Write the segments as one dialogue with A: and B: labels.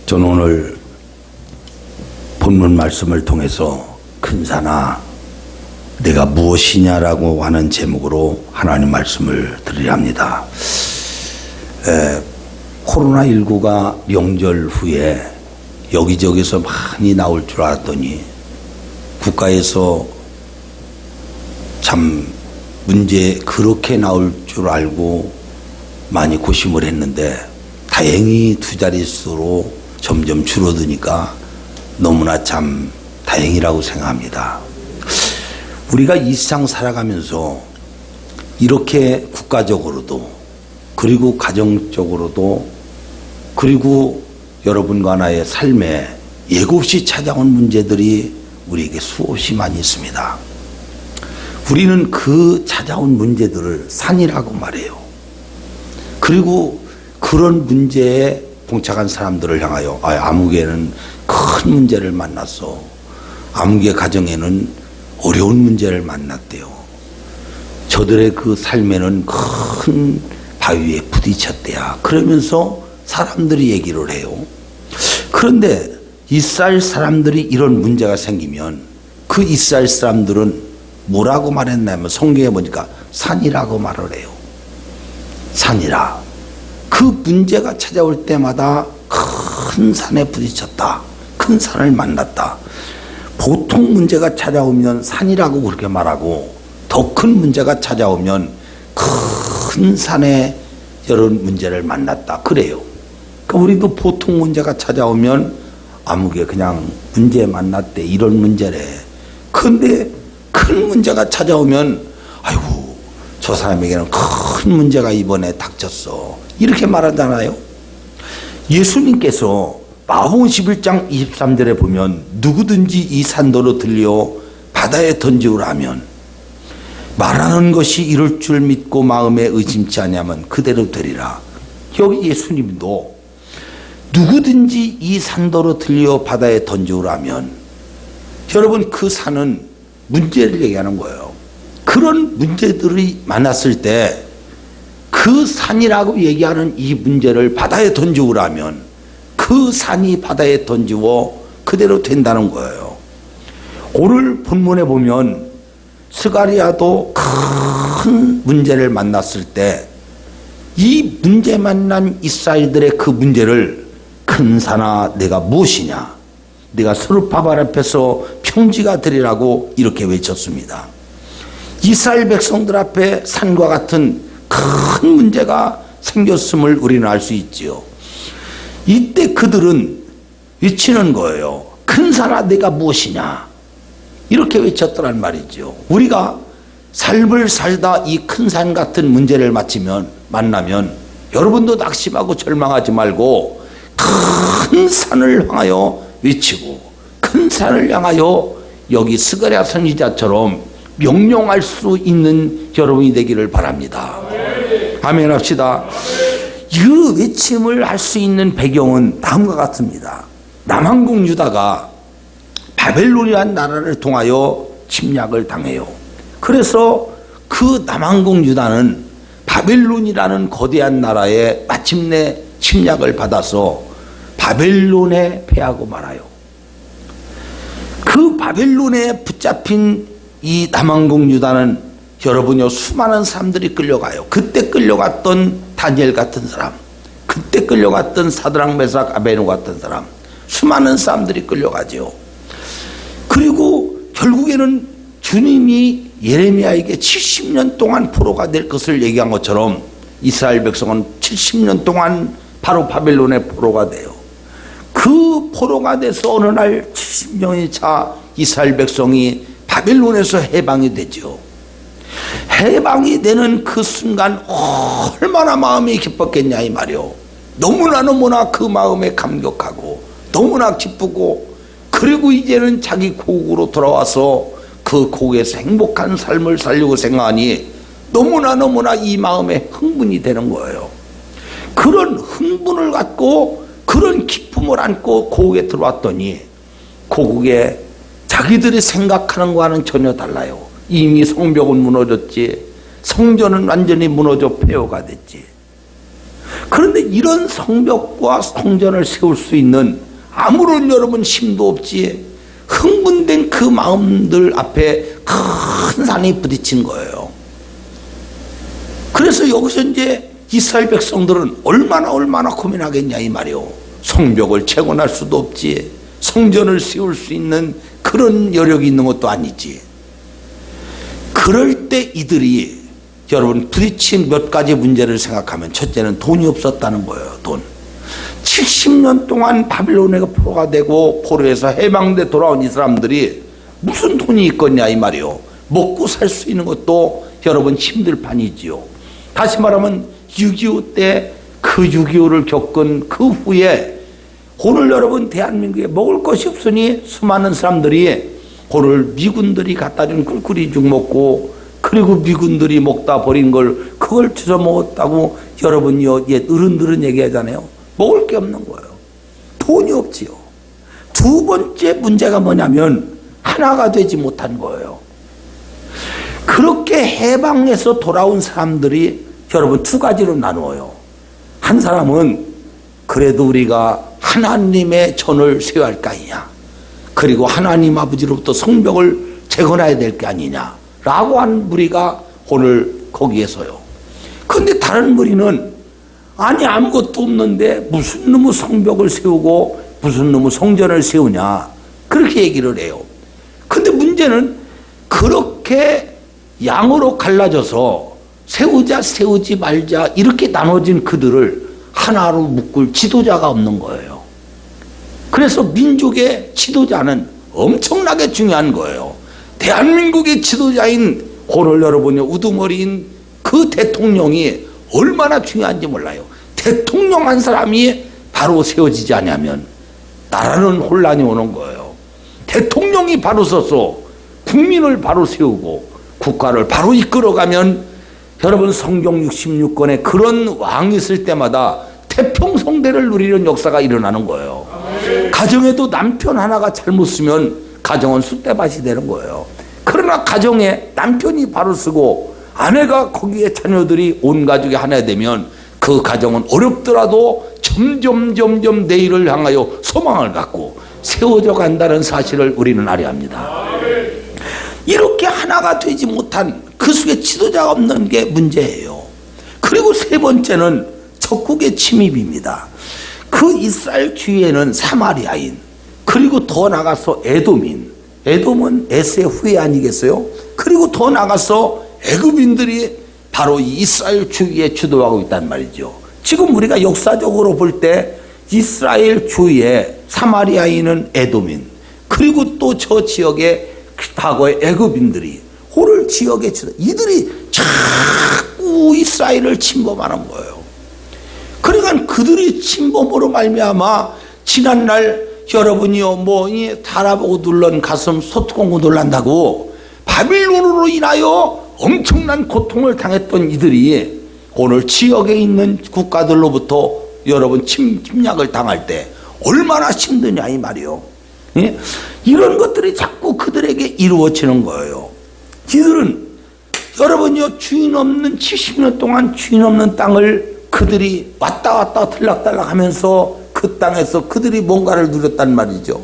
A: 저는 오늘 본문 말씀을 통해서 큰사나 내가 무엇이냐라고 하는 제목으로 하나님 말씀을 드리려 합니다. 코로나19가 명절 후에 여기저기서 많이 나올 줄 알았더니 국가에서 참 문제 그렇게 나올 줄 알고 많이 고심을 했는데 다행히 두 자릿수로 점점 줄어드니까 너무나 참 다행이라고 생각합니다. 우리가 일상 살아가면서 이렇게 국가적으로도 그리고 가정적으로도 그리고 여러분과 나의 삶에 예고 없이 찾아온 문제들이 우리에게 수없이 많이 있습니다. 우리는 그 찾아온 문제들을 산이라고 말해요. 그리고 그런 문제에 봉착한 사람들을 향하여 아무개는 큰 문제를 만났어. 아무개 가정에는 어려운 문제를 만났대요. 저들의 그 삶에는 큰 바위에 부딪혔대야. 그러면서 사람들이 얘기를 해요. 그런데 이스라엘 사람들이 이런 문제가 생기면 그 이스라엘 사람들은 뭐라고 말했냐면 성경에 보니까 산이라고 말을 해요. 산이라. 그 문제가 찾아올 때마다 큰 산에 부딪혔다. 큰 산을 만났다. 보통 문제가 찾아오면 산이라고 그렇게 말하고 더 큰 문제가 찾아오면 큰 산에 이런 문제를 만났다. 그래요. 그러니까 우리도 보통 문제가 찾아오면 아무게 그냥 문제 만났대. 이런 문제래. 그런데 큰 문제가 찾아오면 아이고 저 사람에게는 큰 문제가 이번에 닥쳤어. 이렇게 말하잖아요. 예수님께서 마가복음 11장 23절에 보면 누구든지 이 산도로 들려 바다에 던지우라 하면 말하는 것이 이룰 줄 믿고 마음에 의심치 아니하면 그대로 되리라. 여기 예수님도 누구든지 이 산도로 들려 바다에 던지우라 하면 여러분 그 산은 문제를 얘기하는 거예요. 그런 문제들이 만났을 때 그 산이라고 얘기하는 이 문제를 바다에 던지우라면 그 산이 바다에 던지워 그대로 된다는 거예요. 오늘 본문에 보면 스가랴도 큰 문제를 만났을 때 이 문제 만난 이스라엘들의 그 문제를 큰 산아 내가 무엇이냐, 내가 스룹바벨 앞에서 평지가 되리라고 이렇게 외쳤습니다. 이스라엘 백성들 앞에 산과 같은 큰 문제가 생겼음을 우리는 알 수 있지요. 이때 그들은 외치는 거예요. 큰 산아 내가 무엇이냐, 이렇게 외쳤더란 말이죠. 우리가 삶을 살다 이 큰 산 같은 문제를 만나면 여러분도 낙심하고 절망하지 말고 큰 산을 향하여 외치고 큰 산을 향하여 여기 스가랴 선지자처럼 명령할 수 있는 여러분이 되기를 바랍니다. 아멘 합시다. 이 외침을 할 수 있는 배경은 다음과 같습니다. 남한국 유다가 바벨론이라는 나라를 통하여 침략을 당해요. 그래서 그 남한국 유다는 바벨론이라는 거대한 나라에 마침내 침략을 받아서 바벨론에 패하고 말아요. 그 바벨론에 붙잡힌 이 남한국 유다는 여러분요 수많은 사람들이 끌려가요. 그때 끌려갔던 다니엘 같은 사람, 그때 끌려갔던 사드락 메삭 아베노 같은 사람, 수많은 사람들이 끌려가죠. 그리고 결국에는 주님이 예레미야에게 70년 동안 포로가 될 것을 얘기한 것처럼 이스라엘 백성은 70년 동안 바로 바벨론의 포로가 돼요. 그 포로가 돼서 어느 날 70년이 차 이스라엘 백성이 바벨론에서 해방이 되죠. 해방이 되는 그 순간 얼마나 마음이 기뻤겠냐 이 말이요. 너무나 그 마음에 감격하고 너무나 기쁘고 그리고 이제는 자기 고국으로 돌아와서 그 고국에서 행복한 삶을 살려고 생각하니 너무나 이 마음에 흥분이 되는 거예요. 그런 흥분을 갖고 그런 기쁨을 안고 고국에 들어왔더니 고국에 자기들이 생각하는 거와는 전혀 달라요. 이미 성벽은 무너졌지, 성전은 완전히 무너져 폐허가 됐지. 그런데 이런 성벽과 성전을 세울 수 있는 아무런 여러분 힘도 없지 흥분된 그 마음들 앞에 큰 산이 부딪힌 거예요. 그래서 여기서 이제 이스라엘 백성들은 얼마나 고민하겠냐 이 말이요. 성벽을 채권할 수도 없지, 성전을 세울 수 있는 그런 여력이 있는 것도 아니지. 그럴 때 이들이 여러분 부딪힌 몇 가지 문제를 생각하면, 첫째는 돈이 없었다는 거예요. 돈. 70년 동안 바빌론에 포로가 되고 포로에서 해방돼 돌아온 이 사람들이 무슨 돈이 있겠냐 이 말이요. 먹고 살 수 있는 것도 여러분 힘들 판이지요. 다시 말하면 6.25 때 그 6.25를 겪은 그 후에 오늘 여러분 대한민국에 먹을 것이 없으니 수많은 사람들이 오늘 미군들이 갖다 준 꿀꿀이죽 먹고, 그리고 미군들이 먹다 버린 걸 그걸 주워 먹었다고 여러분요 옛 어른들은 얘기하잖아요. 먹을 게 없는 거예요. 돈이 없지요. 두 번째 문제가 뭐냐면 하나가 되지 못한 거예요. 그렇게 해방해서 돌아온 사람들이 여러분 두 가지로 나누어요. 한 사람은 그래도 우리가 하나님의 전을 세워야 할 거 아니냐, 그리고 하나님 아버지로부터 성벽을 재건해야 될 게 아니냐 라고 한 무리가 오늘 거기에서요. 그런데 다른 무리는 아니 아무것도 없는데 무슨 놈의 성벽을 세우고 무슨 놈의 성전을 세우냐 그렇게 얘기를 해요. 근데 문제는 그렇게 양으로 갈라져서 세우자 세우지 말자 이렇게 나눠진 그들을 하나로 묶을 지도자가 없는 거예요. 그래서 민족의 지도자는 엄청나게 중요한 거예요. 대한민국의 지도자인 오늘 여러분의 우두머리인 그 대통령이 얼마나 중요한지 몰라요. 대통령 한 사람이 바로 세워지지 않으면 나라는 혼란이 오는 거예요. 대통령이 바로 서서 국민을 바로 세우고 국가를 바로 이끌어가면 여러분 성경 66권에 그런 왕이 있을 때마다 태평성대를 누리는 역사가 일어나는 거예요. 가정에도 남편 하나가 잘못 쓰면 가정은 쑥대밭이 되는 거예요. 그러나 가정에 남편이 바로 쓰고 아내가 거기에 자녀들이 온 가족이 하나 되면 그 가정은 어렵더라도 점점 내일을 향하여 소망을 갖고 세워져 간다는 사실을 우리는 알아야 합니다. 이렇게 하나가 되지 못한 그 속에 지도자가 없는 게 문제예요. 그리고 세 번째는 적국의 침입입니다. 그 이스라엘 주위에는 사마리아인, 그리고 더 나가서 에돔인, 에돔은 에스의 후예 아니겠어요? 그리고 더 나가서 애굽인들이 바로 이 이스라엘 주위에 주도하고 있단 말이죠. 지금 우리가 역사적으로 볼 때 이스라엘 주위에 사마리아인은 에돔인, 그리고 또 저 지역에 과거의 애굽인들이 오늘 지역에 이들이 자꾸 이스라엘을 침범하는 거예요. 그러니까 그들이 침범으로 말미암아 지난날 여러분이요 달아보고 눌른 가슴 소뚜껑고 놀란다고 바빌론으로 인하여 엄청난 고통을 당했던 이들이 오늘 지역에 있는 국가들로부터 여러분 침략을 당할 때 얼마나 힘드냐 이 말이요. 예? 이런 것들이 자꾸 그들에게 이루어지는 거예요. 이들은 여러분이요 주인 없는 70년 동안 주인 없는 땅을 그들이 왔다 갔다 들락달락 하면서 그 땅에서 그들이 뭔가를 누렸단 말이죠.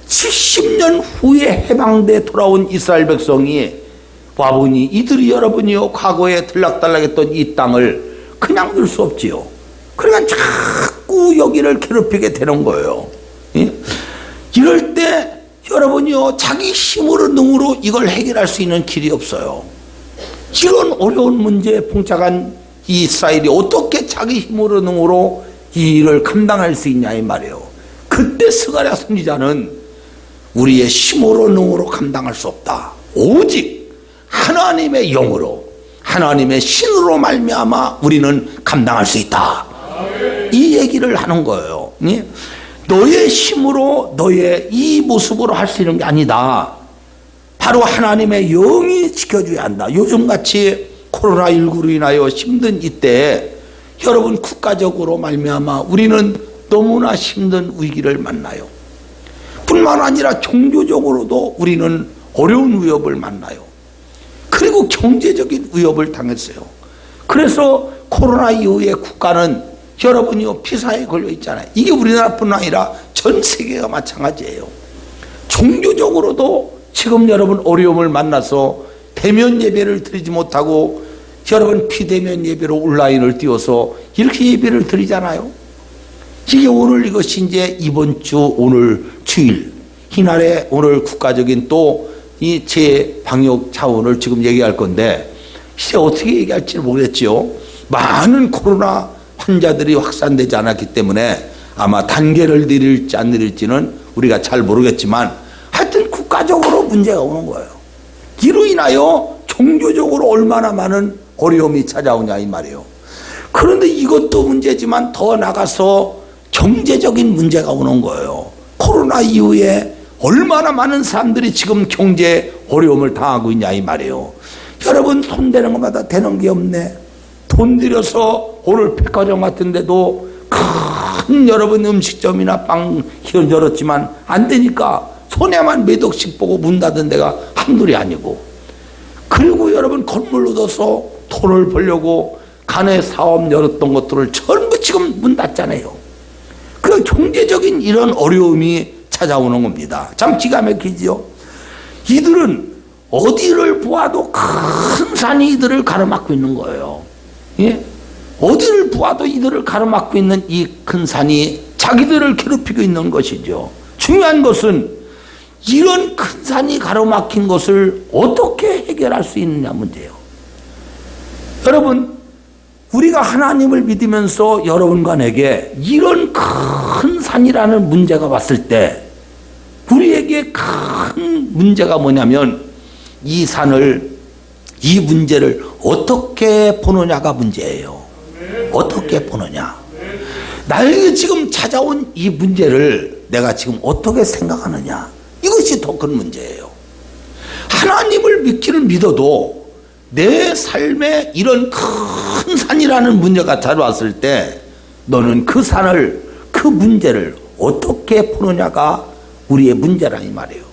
A: 70년 후에 해방돼 돌아온 이스라엘 백성이 와보니 이들이 여러분이요 과거에 들락달락했던 이 땅을 그냥 둘 수 없지요. 그러니까 자꾸 여기를 괴롭히게 되는 거예요. 예? 이럴 때 여러분이요 자기 힘으로 능으로 이걸 해결할 수 있는 길이 없어요. 이런 어려운 문제에 봉착한 이스라엘이 어떻게 자기 힘으로 능으로 이 일을 감당할 수 있냐 이 말이에요. 그때 스가랴 선지자는 우리의 힘으로 능으로 감당할 수 없다. 오직 하나님의 영으로 하나님의 신으로 말미암아 우리는 감당할 수 있다. 이 얘기를 하는 거예요. 너의 힘으로 너의 이 모습으로 할 수 있는 게 아니다. 바로 하나님의 영이 지켜줘야 한다. 요즘같이 코로나19로 인하여 힘든 이때 여러분 국가적으로 말미암아 우리는 너무나 힘든 위기를 만나요. 뿐만 아니라 종교적으로도 우리는 어려운 위협을 만나요. 그리고 경제적인 위협을 당했어요. 그래서 코로나 이후에 국가는 여러분이요 피사에 걸려 있잖아요. 이게 우리나라뿐 아니라 전 세계가 마찬가지예요. 종교적으로도 지금 여러분 어려움을 만나서 대면 예배를 드리지 못하고 여러분 비대면 예배로 온라인을 띄워서 이렇게 예배를 드리잖아요. 이게 오늘 이것이 이제 이번 주 오늘 주일 이날에 오늘 국가적인 또 이 재방역 차원을 지금 얘기할 건데 이제 어떻게 얘기할지 모르겠죠. 많은 코로나 환자들이 확산되지 않았기 때문에 아마 단계를 내릴지 안 내릴지는 우리가 잘 모르겠지만 하여튼 국가적으로 문제가 오는 거예요. 이로 인하여 종교적으로 얼마나 많은 어려움이 찾아오냐 이 말이에요. 그런데 이것도 문제지만 더 나가서 경제적인 문제가 오는 거예요. 코로나 이후에 얼마나 많은 사람들이 지금 경제 어려움을 당하고 있냐 이 말이에요. 여러분 손 대는 것마다 되는 게 없네. 돈 들여서 오늘 백화점 같은 데도 큰 여러분 음식점이나 빵 열었지만 안 되니까 손해만 몇 억씩 보고 문 닫은 데가 한둘이 아니고, 그리고 여러분 건물 얻어서 돈을 벌려고 간에 사업 열었던 것들을 전부 지금 문 닫잖아요. 그 경제적인 이런 어려움이 찾아오는 겁니다. 참 기가 막히죠. 이들은 어디를 보아도 큰 산이 이들을 가로막고 있는 거예요. 예? 어디를 보아도 이들을 가로막고 있는 이 큰 산이 자기들을 괴롭히고 있는 것이죠. 중요한 것은 이런 큰 산이 가로막힌 것을 어떻게 해결할 수 있느냐 문제예요. 여러분, 우리가 하나님을 믿으면서 여러분과 내게 이런 큰 산이라는 문제가 왔을 때 우리에게 큰 문제가 뭐냐면 이 산을, 이 문제를 어떻게 보느냐가 문제예요. 어떻게 보느냐. 나에게 지금 찾아온 이 문제를 내가 지금 어떻게 생각하느냐. 이것이 더 큰 문제예요. 하나님을 믿기를 믿어도 내 삶에 이런 큰 산이라는 문제가 찾아왔을 때 너는 그 산을, 그 문제를 어떻게 푸느냐가 우리의 문제라 이 말이에요.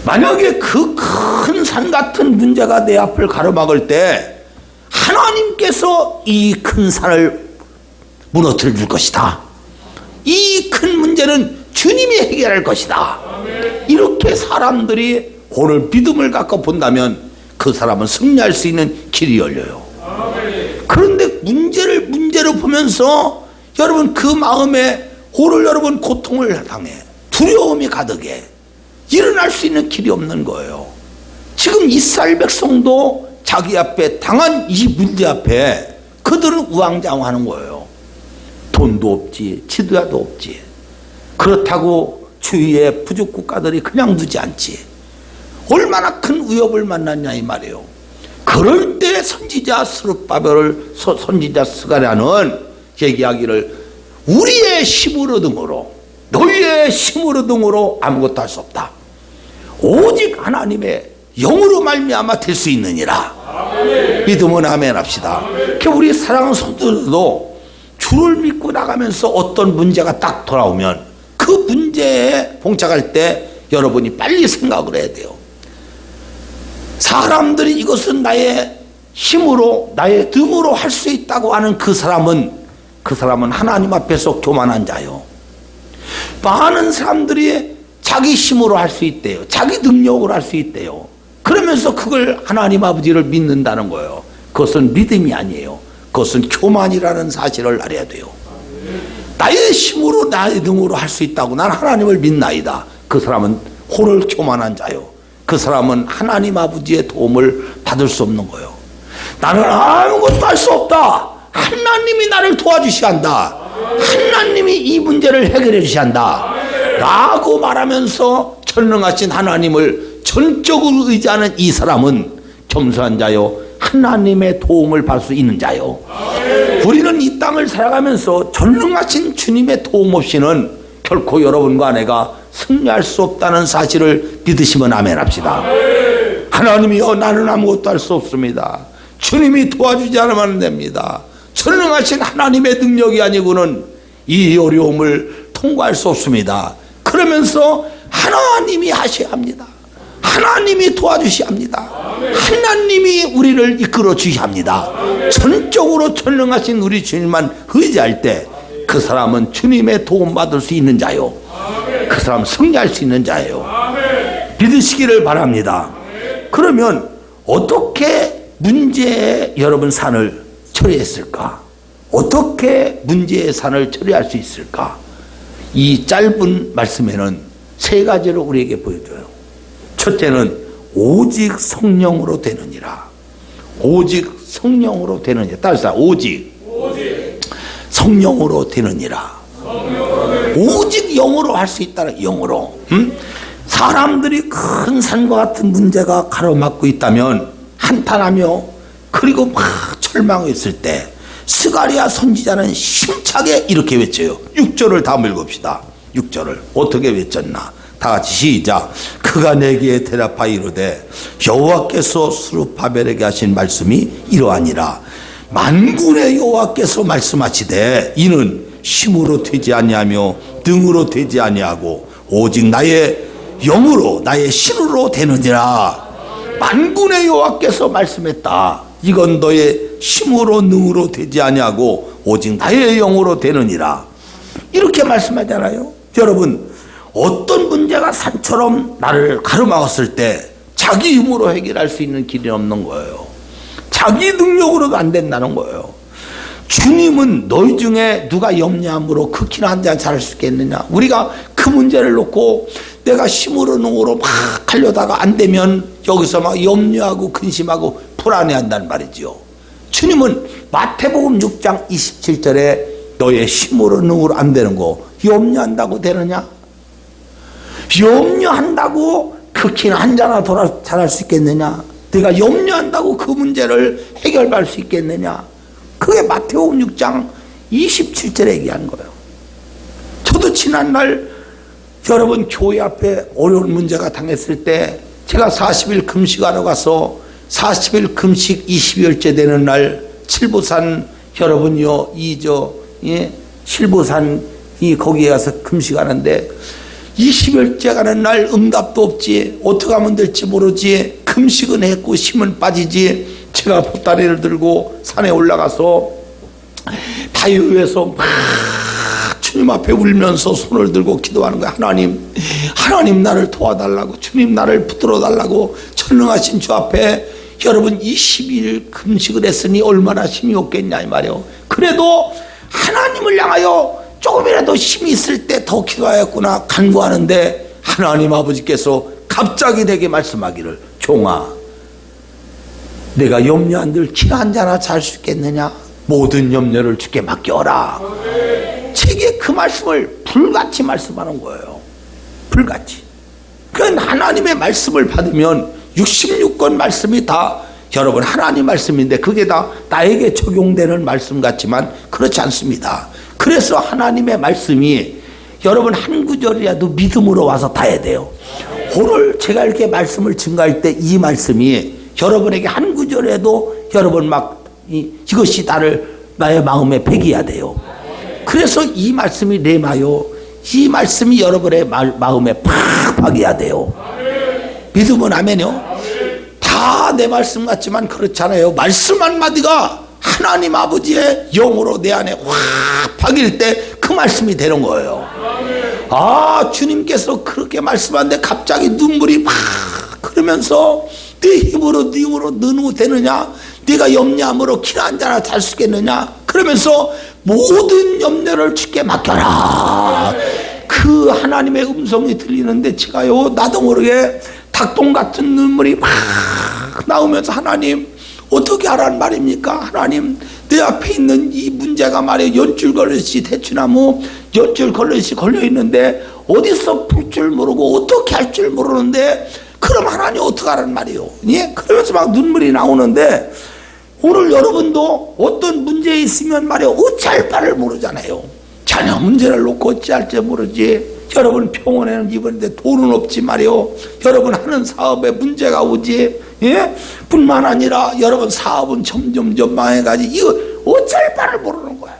A: 만약에 그 큰 산 같은 문제가 내 앞을 가로막을 때 하나님께서 이 큰 산을 무너뜨려 줄 것이다. 이 큰 문제는 주님이 해결할 것이다. 이렇게 사람들이 오늘 믿음을 갖고 본다면 그 사람은 승리할 수 있는 길이 열려요. 그런데 문제를 문제로 보면서 여러분 그 마음에 오늘 여러분 고통을 당해 두려움이 가득해 일어날 수 있는 길이 없는 거예요. 지금 이스라엘 백성도 자기 앞에 당한 이 문제 앞에 그들은 우왕좌왕하는 거예요. 돈도 없지, 지도자도 없지. 그렇다고 주위의 부족 국가들이 그냥 두지 않지. 얼마나 큰 위협을 만났냐 이 말이에요. 그럴 때 선지자 선지자 스가랴는 얘기하기를 우리의 힘으로 등으로 너희의 힘으로 등으로 아무것도 할 수 없다. 오직 하나님의 영으로 말미암아 될 수 있느니라. 아멘. 믿으면 아멘 합시다. 우리 사랑하는 성도들도 주를 믿고 나가면서 어떤 문제가 딱 돌아오면 그 문제에 봉착할 때 여러분이 빨리 생각을 해야 돼요. 사람들이 이것은 나의 힘으로 나의 등으로 할 수 있다고 하는 그 사람은 하나님 앞에서 교만한 자요. 많은 사람들이 자기 힘으로 할 수 있대요. 자기 능력으로 할 수 있대요. 그러면서 그걸 하나님 아버지를 믿는다는 거예요. 그것은 믿음이 아니에요. 그것은 교만이라는 사실을 알아야 돼요. 나의 힘으로 나의 능으로 할 수 있다고 난 하나님을 믿나이다. 그 사람은 호를 교만한 자요. 그 사람은 하나님 아버지의 도움을 받을 수 없는 거예요. 나는 아무것도 할 수 없다. 하나님이 나를 도와주셔야 한다. 하나님이 이 문제를 해결해 주셔야 한다. 라고 말하면서 전능하신 하나님을 전적으로 의지하는 이 사람은 겸손한 자요. 하나님의 도움을 받을 수 있는 자요. 우리는 이 땅을 살아가면서 전능하신 주님의 도움 없이는 결코 여러분과 내가 승리할 수 없다는 사실을 믿으시면 아멘 합시다. 하나님이여 나는 아무것도 할 수 없습니다. 주님이 도와주지 않으면 안 됩니다. 전능하신 하나님의 능력이 아니고는 이 어려움을 통과할 수 없습니다. 그러면서 하나님이 하셔야 합니다. 하나님이 도와주셔야 합니다. 하나님이 우리를 이끌어 주셔야 합니다. 전적으로 전능하신 우리 주님만 의지할 때 그 사람은 주님의 도움받을 수 있는 자요, 그 사람 승리할 수 있는 자예요. 믿으시기를 바랍니다. 그러면 어떻게 문제의 여러분 산을 처리했을까? 어떻게 문제의 산을 처리할 수 있을까? 이 짧은 말씀에는 세 가지를 우리에게 보여줘요. 첫째는 오직 성령으로 되느니라. 오직 성령으로 되느니라. 따라서 오직 성령으로 되느니라. 오직 영으로 할 수 있다는, 영으로. 사람들이 큰 산과 같은 문제가 가로막고 있다면 한탄하며 그리고 막 절망했을 때 스가랴 선지자는 힘차게 이렇게 외쳐요. 6절을 다 읽읍시다. 6절을 어떻게 외쳤나? 다 같이 시작. 그가 내게 대답하여 이르되 여호와께서 스룹바벨에게 하신 말씀이 이러하니라. 만군의 여호와께서 말씀하시되 이는 힘으로 되지 아니하며 등으로 되지 아니하고 오직 나의 영으로 나의 신으로 되느니라. 만군의 여호와께서 말씀했다. 이건 너의 힘으로 능으로 되지 아니하고 오직 나의 영으로 되느니라. 이렇게 말씀하잖아요. 여러분, 어떤 문제가 산처럼 나를 가로막았을 때 자기 힘으로 해결할 수 있는 길이 없는 거예요. 자기 능력으로도 안 된다는 거예요. 주님은 너희 중에 누가 염려함으로 그 길 한 잔 잘할 수 있겠느냐? 우리가 그 문제를 놓고 내가 힘으로 능으로 막 하려다가 안 되면 여기서 막 염려하고 근심하고 불안해한다는 말이지요. 주님은 마태복음 6장 27절에 너의 힘으로 능으로 안 되는 거 염려한다고 되느냐? 염려한다고 그 길 한 잔 잘할 수 있겠느냐? 네가 염려한다고 그 문제를 해결할 수 있겠느냐? 그게 마태복음 6장 27절에 얘기한 거예요. 저도 지난날 여러분 교회 앞에 어려운 문제가 당했을 때 제가 40일 금식하러 가서 40일 금식 20일째 되는 날 칠보산 여러분요 칠보산 거기에 가서 금식하는데 20일째 가는 날 응답도 없지, 어떻게 하면 될지 모르지, 금식은 했고 힘은 빠지지. 제가 보따리를 들고 산에 올라가서 바위 위에서 막 주님 앞에 울면서 손을 들고 기도하는 거야. 하나님 나를 도와달라고, 주님 나를 붙들어 달라고. 전능하신 주 앞에 여러분 20일 금식을 했으니 얼마나 힘이 없겠냐 이 말이에요. 그래도 하나님을 향하여 조금이라도 힘이 있을 때 더 기도하였구나 간구하는데 하나님 아버지께서 갑자기 내게 말씀하기를, 종아 내가 염려 안 들 길 한 잔 잘 수 있겠느냐? 모든 염려를 주께 맡겨라. 제게 그 말씀을 불같이 말씀하는 거예요. 불같이. 그건 하나님의 말씀을 받으면 66권 말씀이 다 여러분 하나님 말씀인데 그게 다 나에게 적용되는 말씀 같지만 그렇지 않습니다. 그래서 하나님의 말씀이 여러분 한 구절이라도 믿음으로 와서 닿아야 돼요. 오늘 제가 이렇게 말씀을 증거할 때 이 말씀이 여러분에게 한 구절에도 여러분 막 이것이 나의 마음에 배겨야 돼요. 그래서 이 말씀이 레마요, 이 말씀이 여러분의 마음에 팍 박여야 돼요. 믿으면 아멘요. 다 내 말씀 같지만 그렇잖아요. 말씀 한마디가 하나님 아버지의 영으로 내 안에 확 박일 때 그 말씀이 되는 거예요. 아, 주님께서 그렇게 말씀하는데 갑자기 눈물이 막 그러면서 네 힘으로 너는 되느냐? 네가 염려함으로 길 한 잔 잘 수 있겠느냐? 그러면서 모든 염려를 주께 맡겨라. 그 하나님의 음성이 들리는데 제가요 나도 모르게 닭똥 같은 눈물이 막 나오면서 하나님 어떻게 하라는 말입니까? 하나님 내 앞에 있는 이 문제가 말이에요. 연줄 걸릇이 대추나무 연줄 걸릇이 걸려있는데 어디서 풀 줄 모르고 어떻게 할 줄 모르는데 그럼 하나님 어떻게 하라는 말이에요. 예? 그러면서 막 눈물이 나오는데 오늘 여러분도 어떤 문제에 있으면 말이에요. 어찌할 바를 모르잖아요. 자녀 문제를 놓고 어찌할지 모르지. 여러분 병원에는 입원했는데 돈은 없지 말이요. 여러분 하는 사업에 문제가 오지. 예? 뿐만 아니라 여러분 사업은 점점 망해가지고 이거 어찌할 바를 모르는 거예요.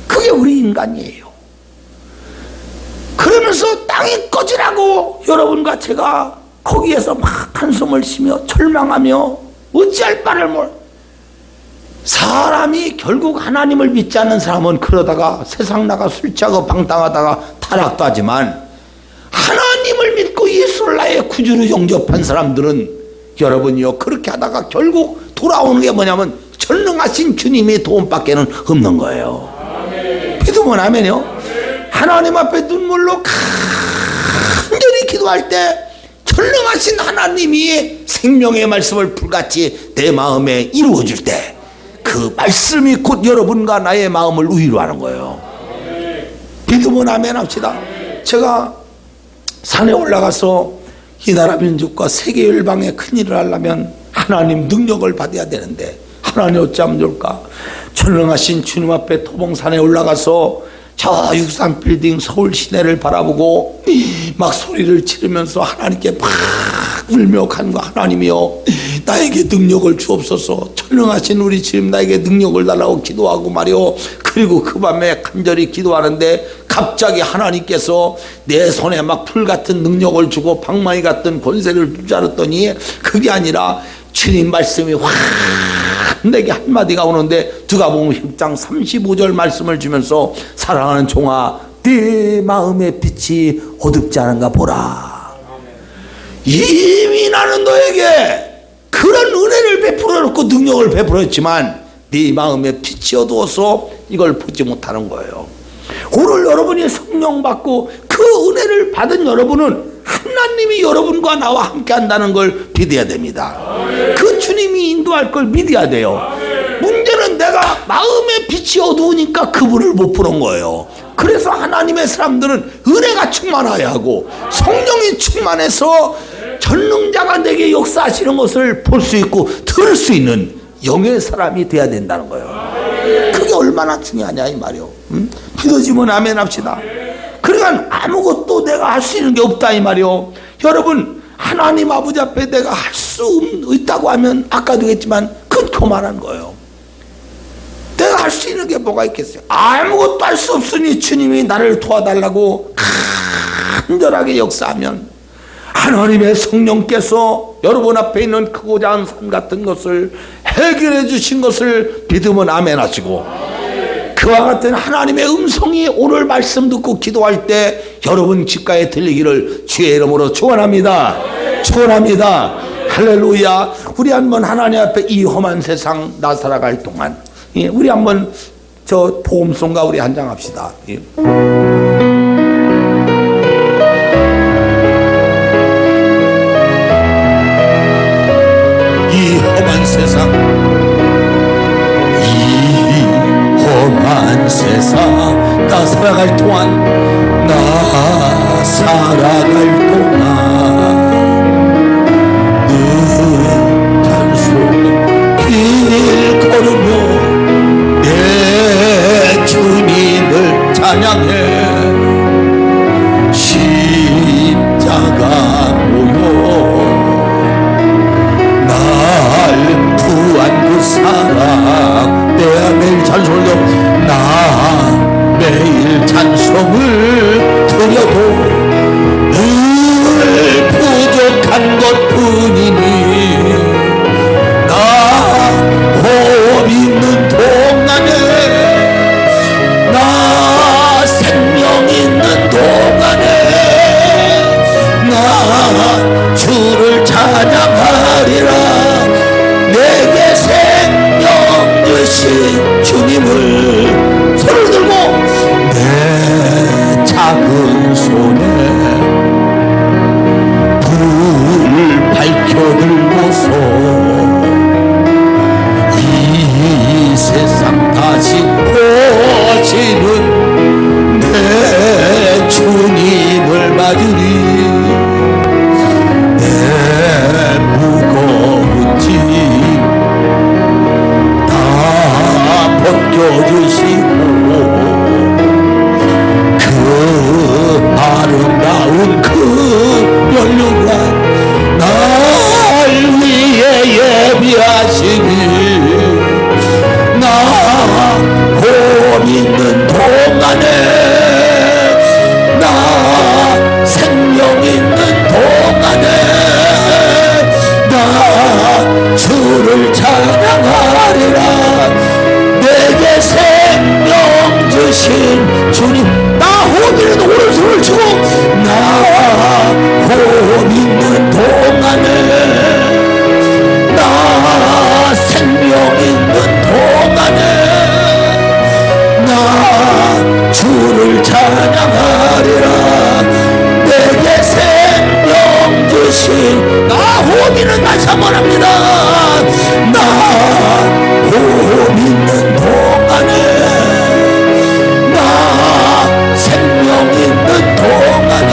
A: 그게 우리 인간이에요. 그러면서 땅이 꺼지라고 여러분과 제가 거기에서 막 한숨을 쉬며 절망하며 어찌할 바를 몰라. 사람이 결국 하나님을 믿지 않는 사람은 그러다가 세상 나가 술 취하고 방탕하다가 타락도 하지만, 하나님을 믿고 예수를 나의 구주로 영접한 사람들은 여러분이요, 그렇게 하다가 결국 돌아오는 게 뭐냐면 전능하신 주님의 도움밖에는 없는 거예요. 믿으면 아멘이요. 하나님 앞에 눈물로 간절히 기도할 때 전능하신 하나님이 생명의 말씀을 불같이 내 마음에 이루어줄 때, 그 말씀이 곧 여러분과 나의 마음을 위로하는 거예요. 믿으면 아멘 합시다. 제가 산에 올라가서 이 나라 민족과 세계 열방에 큰일을 하려면 하나님 능력을 받아야 되는데, 하나님 어찌하면 좋을까? 전능하신 주님 앞에 토봉산에 올라가서 저 63빌딩 서울 시내를 바라보고 막 소리를 지르면서 하나님께 막 울며 간구, 하나님이여 나에게 능력을 주옵소서, 전능하신 우리 주님 나에게 능력을 달라고 기도하고 말이요. 그리고 그 밤에 간절히 기도하는데 갑자기 하나님께서 내 손에 막 풀 같은 능력을 주고 방망이 같은 권세를 주지 않았더니, 그게 아니라 주님 말씀이 확 내게 한마디가 오는데, 누가복음 10장 35절 말씀을 주면서 사랑하는 종아, 네 마음의 빛이 어둡지 않은가 보라. 이미 나는 너에게 그런 은혜를 베풀어 놓고 능력을 베풀었지만 네 마음의 빛이 어두워서 이걸 보지 못하는 거예요. 오늘 여러분이 성령 받고 그 은혜를 받은 여러분은 하나님이 여러분과 나와 함께 한다는 걸 믿어야 됩니다. 그 주님이 인도할 걸 믿어야 돼요. 문제는 내가 마음의 빛이 어두우니까 그분을 못 보는 거예요. 그래서 하나님의 사람들은 은혜가 충만해야 하고 성령이 충만해서 전능자가 내게 역사하시는 것을 볼 수 있고 들을 수 있는 영의 사람이 돼야 된다는 거예요. 그게 얼마나 중요하냐 이 말이요. 믿어지면 아멘 합시다. 그러니까 아무것도 내가 할 수 있는 게 없다 이 말이요. 여러분, 하나님 아버지 앞에 내가 할 수 있다고 하면 아까도 했지만 그건 교만한 거예요. 내가 할 수 있는 게 뭐가 있겠어요? 아무것도 할 수 없으니 주님이 나를 도와달라고 간절하게 역사하면 하나님의 성령께서 여러분 앞에 있는 크고 작은 산 같은 것을 해결해 주신 것을 믿으면 아멘 하시고, 그와 같은 하나님의 음성이 오늘 말씀 듣고 기도할 때 여러분 집가에 들리기를 주의 이름으로 축원합니다. 축원합니다. 할렐루야. 우리 한번 하나님 앞에 이 험한 세상 나 살아갈 동안, 우리 한번 저 복음송가 우리 한 장 합시다. 이 험한 세상, 이 험한 세상 나 살아갈 동안, 나 살아갈 동안 늘 단속 길 걸으며 내 주님을 찬양해. 십자가 모여 날 구한 그 사랑, 내가 매일 찬송을, 나 매일 찬송을 드려도 늘 부족한 것뿐이니, 나 호흡 있는 동안에, 나 생명 있는 동안에 나 주를 찬양하리라. 내게 생명 주신 주님을 손을 들고 내 작은 손에 불 밝혀들 찬양하리라. 내게 생명 주신 나 호흡이는 다시 한번 합니다. 나 호흡 있는 동안에, 나 생명 있는 동안에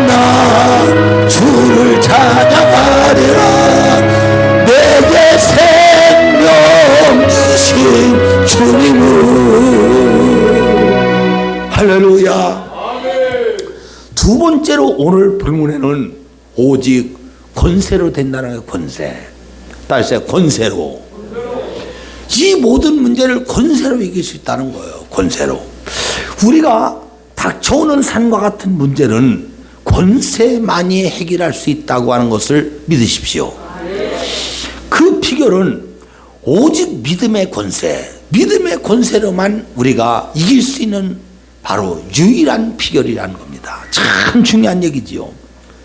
A: 나 주를 찬양하리라. 내게 생명 주신 주님을. 할렐루야. 두 번째로 오늘 본문에는 오직 권세로 된다는 거예요. 권세. 다시 권세로. 이 모든 문제를 권세로 이길 수 있다는 거예요. 권세로. 우리가 닥쳐오는 산과 같은 문제는 권세만이 해결할 수 있다고 하는 것을 믿으십시오. 그 비결은 오직 믿음의 권세, 믿음의 권세로만 우리가 이길 수 있는 바로 유일한 비결이라는 겁니다. 참 중요한 얘기지요.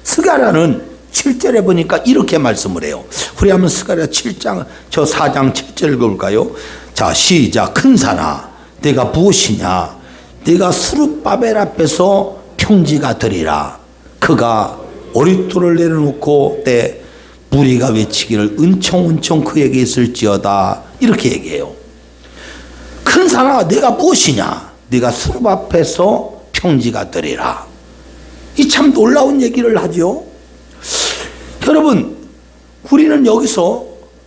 A: 스가랴는 7절에 보니까 이렇게 말씀을 해요. 우리 한번 스가랴 7장, 저 4장 7절 읽어볼까요? 자, 시작. 큰 산아, 내가 무엇이냐? 네가 스룹바벨 앞에서 평지가 되리라. 그가 오릿돌을 내려놓고 때 무리가 외치기를 은총은총 그에게 있을지어다. 이렇게 얘기해요. 큰 산아, 내가 무엇이냐? 네가 스룹 앞에서 평지가 되리라. 이 참 놀라운 얘기를 하죠. 여러분, 우리는 여기서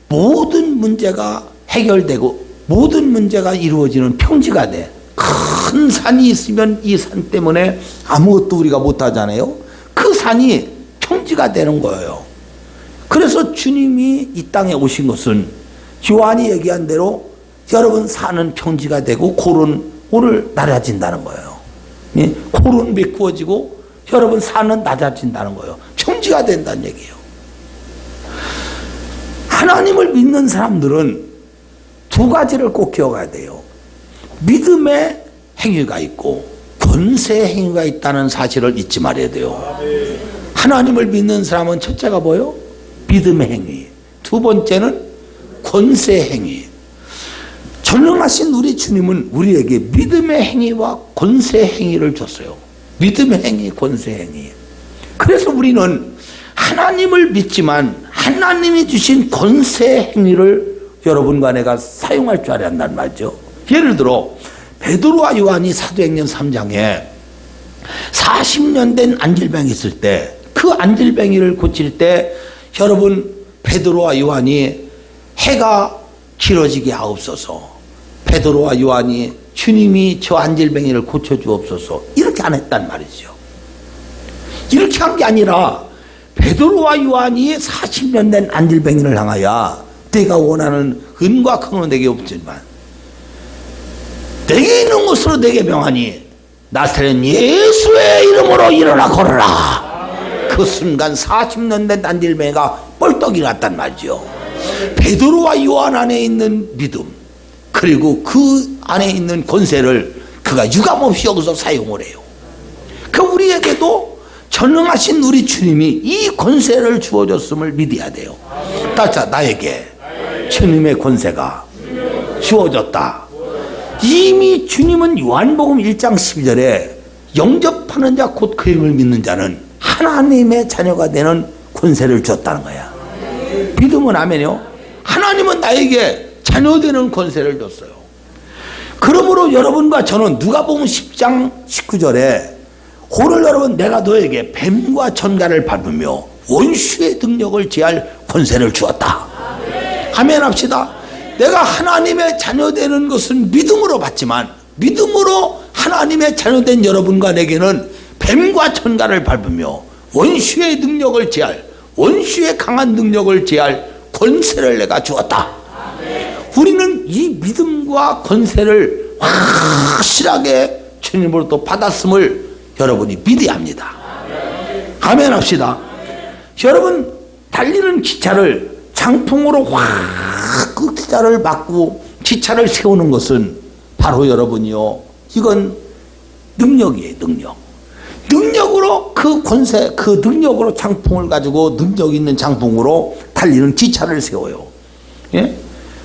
A: 모든 문제가 해결되고 모든 문제가 이루어지는 평지가 돼. 큰 산이 있으면 이 산 때문에 아무것도 우리가 못하잖아요. 그 산이 평지가 되는 거예요. 그래서 주님이 이 땅에 오신 것은 요한이 얘기한 대로 여러분 산은 평지가 되고 골은 오늘 낮아진다는 거예요. 골은 메꾸어지고 여러분 산은 낮아진다는 거예요. 평지가 된다는 얘기예요. 하나님을 믿는 사람들은 두 가지를 꼭 기억해야 돼요. 믿음의 행위가 있고 권세의 행위가 있다는 사실을 잊지 말아야 돼요. 하나님을 믿는 사람은 첫째가 뭐예요? 믿음의 행위. 두 번째는 권세의 행위. 전능하신 우리 주님은 우리에게 믿음의 행위와 권세의 행위를 줬어요. 믿음의 행위, 권세의 행위. 그래서 우리는 하나님을 믿지만 하나님이 주신 권세의 행위를 여러분과 내가 사용할 줄 알아야 한단 말이죠. 예를 들어 베드로와 요한이 사도행전 3장에 40년 된 안질병이 있을 때 그 안질병이를 고칠 때 여러분 베드로와 요한이 해가 길어지게 하옵소서, 베드로와 요한이 주님이 저 안질병이를 고쳐주옵소서 이렇게 안 했단 말이죠. 이렇게 한 게 아니라 베드로와 요한이 40년 된 안질병이를 향하여 내가 원하는 은과 금은 내게 없지만 내게 있는 것으로 내게 명하니 나사렛 예수의 이름으로 일어나 걸어라. 그 순간 40년 된 안질병이가 뻘떡 일어났단 말이죠. 베드로와 요한 안에 있는 믿음 그리고 그 안에 있는 권세를 그가 유감없이 여기서 사용을 해요. 그 우리에게도 전능하신 우리 주님이 이 권세를 주어줬음을 믿어야 돼요. 따라 나에게 주님의 권세가 주어졌다. 이미 주님은 요한복음 1장 12절에 영접하는 자 곧 그 이름을 믿는 자는 하나님의 자녀가 되는 권세를 줬다는 거야. 믿으면 아멘이요. 하나님은 나에게 자녀 되는 권세를 줬어요. 그러므로 여러분과 저는 누가복음 10장 19절에 오늘 여러분 내가 너에게 뱀과 전갈을 밟으며 원수의 능력을 제할 권세를 주었다. 아멘 합시다. 내가 하나님의 자녀 되는 것은 믿음으로 받지만 믿음으로 하나님의 자녀 된 여러분과 내게는 뱀과 전갈을 밟으며 원수의 능력을 제할, 원수의 강한 능력을 제할 권세를 내가 주었다. 우리는 이 믿음과 권세를 확실하게 주님으로부터 받았음을 여러분이 믿어야 합니다. 아멘 합시다. 여러분 달리는 기차를 장풍으로 확 그 기차를 막고 기차를 세우는 것은 바로 여러분이요, 이건 능력이에요. 능력으로 그 권세, 그 능력으로 장풍을 가지고 능력 있는 장풍으로 달리는 기차를 세워요. 예?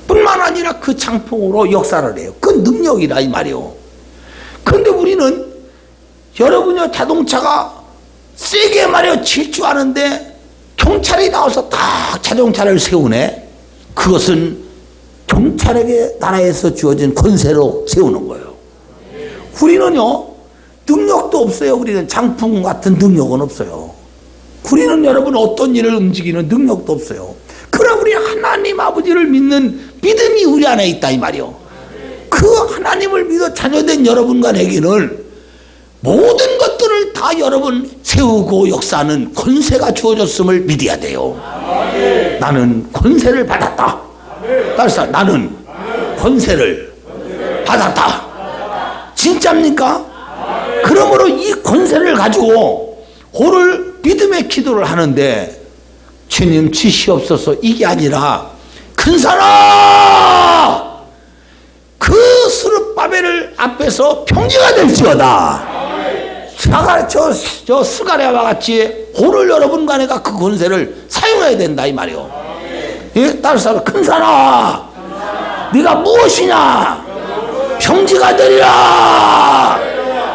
A: 뿐만 아니라 그 장풍으로 역사를 해요. 그 능력이라 이 말이요. 그런데 우리는 여러분요 자동차가 세게 말이요 질주하는데 경찰이 나와서 딱 자동차를 세우네. 그것은 경찰에게 나라에서 주어진 권세로 세우는 거예요. 우리는요 능력도 없어요. 우리는 장풍 같은 능력은 없어요. 우리는 여러분 어떤 일을 움직이는 능력도 없어요. 그러나 우리 하나님 아버지를 믿는 믿음이 우리 안에 있다 이 말이요. 그 하나님을 믿어 자녀된 여러분과 내게는 모든 것들을 다 여러분 세우고 역사하는 권세가 주어졌음을 믿어야 돼요. 나는 권세를 받았다. 따라서 나는 권세를 받았다. 진짜입니까? 그러므로 이 권세를 가지고 오늘 믿음의 기도를 하는데 주님 주시옵소서 이게 아니라 큰 사람 그 스룹바벨을 앞에서 평지가 될지어다. 저 스가랴와 같이 오늘 여러분과 내가 그 권세를 사용해야 된다 이 말이요. 예? 따라서 큰 사람 네가 무엇이냐 평지가 되리라.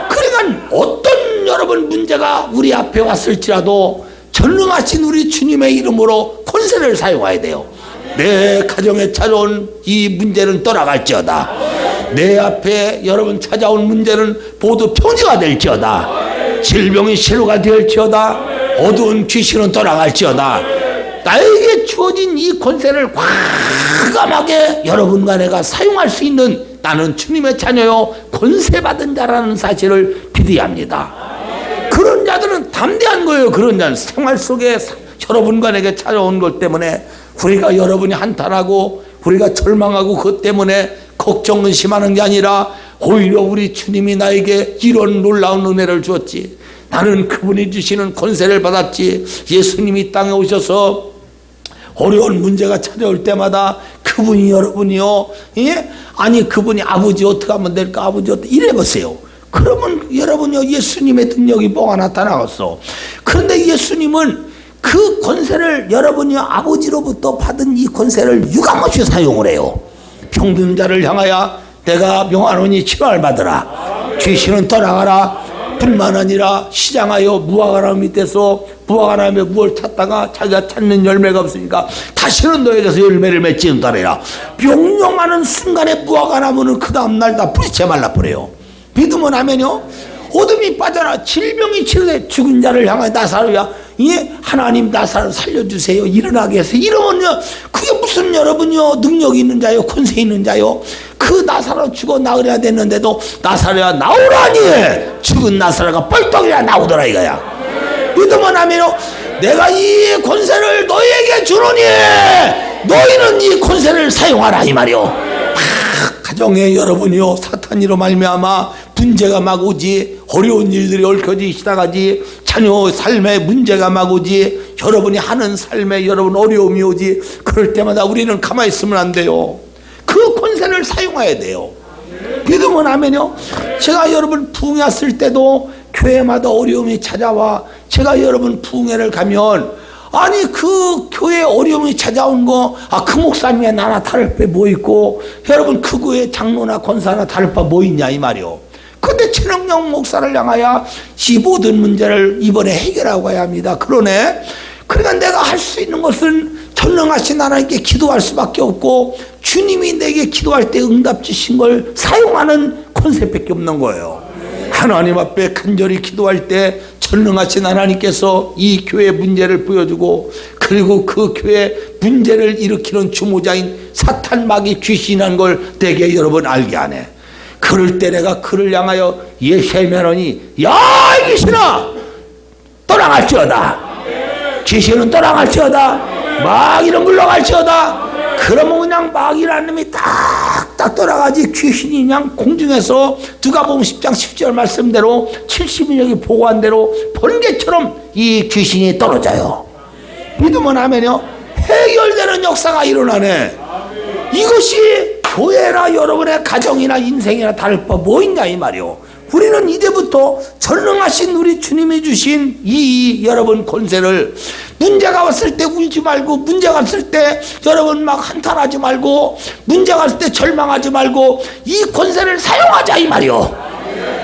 A: 그러니까 어떤 여러분 문제가 우리 앞에 왔을지라도 전능하신 우리 주님의 이름으로 권세를 사용해야 돼요. 내 가정에 찾아온 이 문제는 떠나갈지어다. 내 앞에 여러분 찾아온 문제는 모두 평지가 될지어다. 질병이 치료가 될지어다. 어두운 귀신은 떠나갈지어다. 나에게 주어진 이 권세를 과감하게 여러분과 내가 사용할 수 있는 나는 주님의 자녀요 권세받은 자라는 사실을 믿어야 합니다. 그런 자들은 담대한 거예요. 그런 자는 생활 속에 여러분과 내게 찾아온 것 때문에 우리가 여러분이 한탄하고 우리가 절망하고 그것 때문에 걱정 의심하는 게 아니라 오히려 우리 주님이 나에게 이런 놀라운 은혜를 주었지. 나는 그분이 주시는 권세를 받았지. 예수님이 땅에 오셔서 어려운 문제가 찾아올 때마다 그분이 여러분이요, 예? 아니 그분이 아버지 어떻게 하면 될까? 아버지 어떻게 이래보세요. 그러면 여러분요 예수님의 능력이 뭐가 나타나겠어. 그런데 예수님은 그 권세를 여러분이 아버지로부터 받은 이 권세를 유감없이 사용을 해요. 병든 자를 향하여 내가 명하노니 치료를 받으라. 귀신은 떠나가라. 뿐만 아니라 시장하여 무화과나무 밑에서 무화과나무에 무엇을 찾다가 자기가 찾는 열매가 없으니까 다시는 너에게서 열매를 맺지 못하리라. 명령하는 순간에 무화과나무는 그 다음날 다 부딪혀 말라버려요. 믿으면 하면요 어둠이 빠져나 질병이 치료돼. 죽은 자를 향하여 나사로야, 예? 하나님 나사로 살려주세요. 일어나게 해서 이러면요 그게 무슨 여러분요 능력이 있는 자요 권세 있는 자요. 그 나사로 죽어 나으려야 됐는데도 나사로야 나오라니 죽은 나사로가 뻘떡이라 나오더라 이거야. 믿으면 하면요 내가 이 권세를 너희에게 주노니 너희는 이 권세를 사용하라 이 말이요. 가정에 여러분이요 사탄이로 말미암아 문제가 막 오지, 어려운 일들이 얽혀지기 시작하지, 자녀 삶에 문제가 막 오지, 여러분이 하는 삶에 여러분 어려움이 오지, 그럴 때마다 우리는 가만히 있으면 안 돼요. 그 권세를 사용해야 돼요. 믿으면 하면요 제가 여러분 부흥회 왔을 때도 교회마다 어려움이 찾아와. 제가 여러분 부흥회를 가면 아니 그 교회에 어려움이 찾아온 거 그 목사님이 나나 다를 바 뭐 있고 여러분 그 교회 장로나 권사나 다를 바 뭐 있냐 이 말이요. 근데 최능영 목사를 향하여 이 모든 문제를 이번에 해결하고 가야 합니다. 그러네. 그러니까 내가 할 수 있는 것은 전능하신 하나님께 기도할 수밖에 없고 주님이 내게 기도할 때 응답 주신 걸 사용하는 컨셉밖에 없는 거예요. 하나님 앞에 간절히 기도할 때 전능하신 하나님께서 이 교회 문제를 보여주고 그리고 그 교회 문제를 일으키는 주모자인 사탄 마귀 귀신한 걸 내게 여러분 알게 하네. 그럴 때 내가 그를 향하여 예세면허니 야 이 귀신아 떠나갈지어다. 귀신은 떠나갈지어다. 마귀는 물러갈지어다. 그러면 그냥 마귀라는 놈이 딱딱 떠나가지 귀신이 그냥 공중에서 누가복음 10장 10절 말씀대로 70인역이 보고한 대로 번개처럼 이 귀신이 떨어져요. 믿으면 하면요 해결되는 역사가 일어나네. 이것이 교회나 여러분의 가정이나 인생이나 다를 바 뭐 있냐 이 말이요. 우리는 이제부터 전능하신 우리 주님이 주신 이 여러분 권세를 문제가 왔을 때 울지 말고 문제가 왔을 때 여러분 막 한탄하지 말고 문제가 왔을 때 절망하지 말고 이 권세를 사용하자 이 말이요.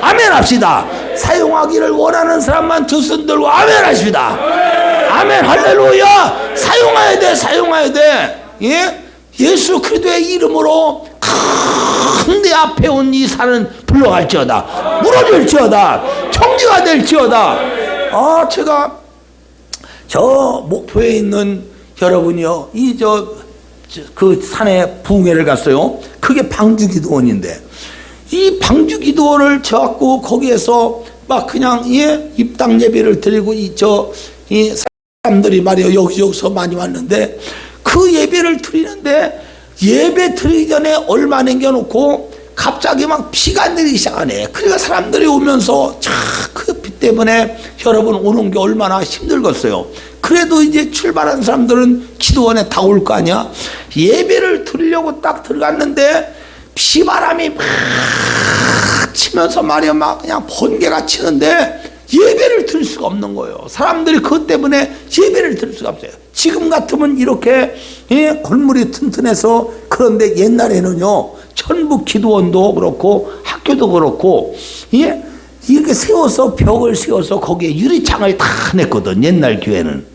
A: 아멘 합시다. 사용하기를 원하는 사람만 두 손 들고 아멘 하십니다. 아멘 할렐루야. 사용해야 돼. 사용해야 돼. 예? 예수 그리스도의 이름으로 큰 내 앞에 온 이 산은 불러갈지어다. 무너질지어다. 청지가 될지어다. 제가 저 목포에 있는 여러분이요, 그 산에 부흥회를 갔어요. 그게 방주기도원인데, 이 방주기도원을 저갖고 거기에서 막 그냥 입당 예배를 드리고 이 사람들이 말이요 여기저기서 많이 왔는데, 그 예배를 드리는데 예배 드리기 전에 얼마 남겨놓고 갑자기 막 비가 내리기 시작하네. 그러니까 사람들이 오면서 그 비 때문에 여러분 오는 게 얼마나 힘들겠어요. 그래도 이제 출발한 사람들은 기도원에 다 올 거 아니야. 예배를 드리려고 딱 들어갔는데 비바람이 막 치면서 말이야 막 그냥 번개가 치는데 예배를 드릴 수가 없는 거예요. 사람들이 그것 때문에 예배를 드릴 수가 없어요. 지금 같으면 이렇게 건물이 튼튼해서, 그런데 옛날에는요 천북 기도원도 그렇고 학교도 그렇고 이렇게 세워서 벽을 세워서 거기에 유리창을 다 냈거든. 옛날 교회는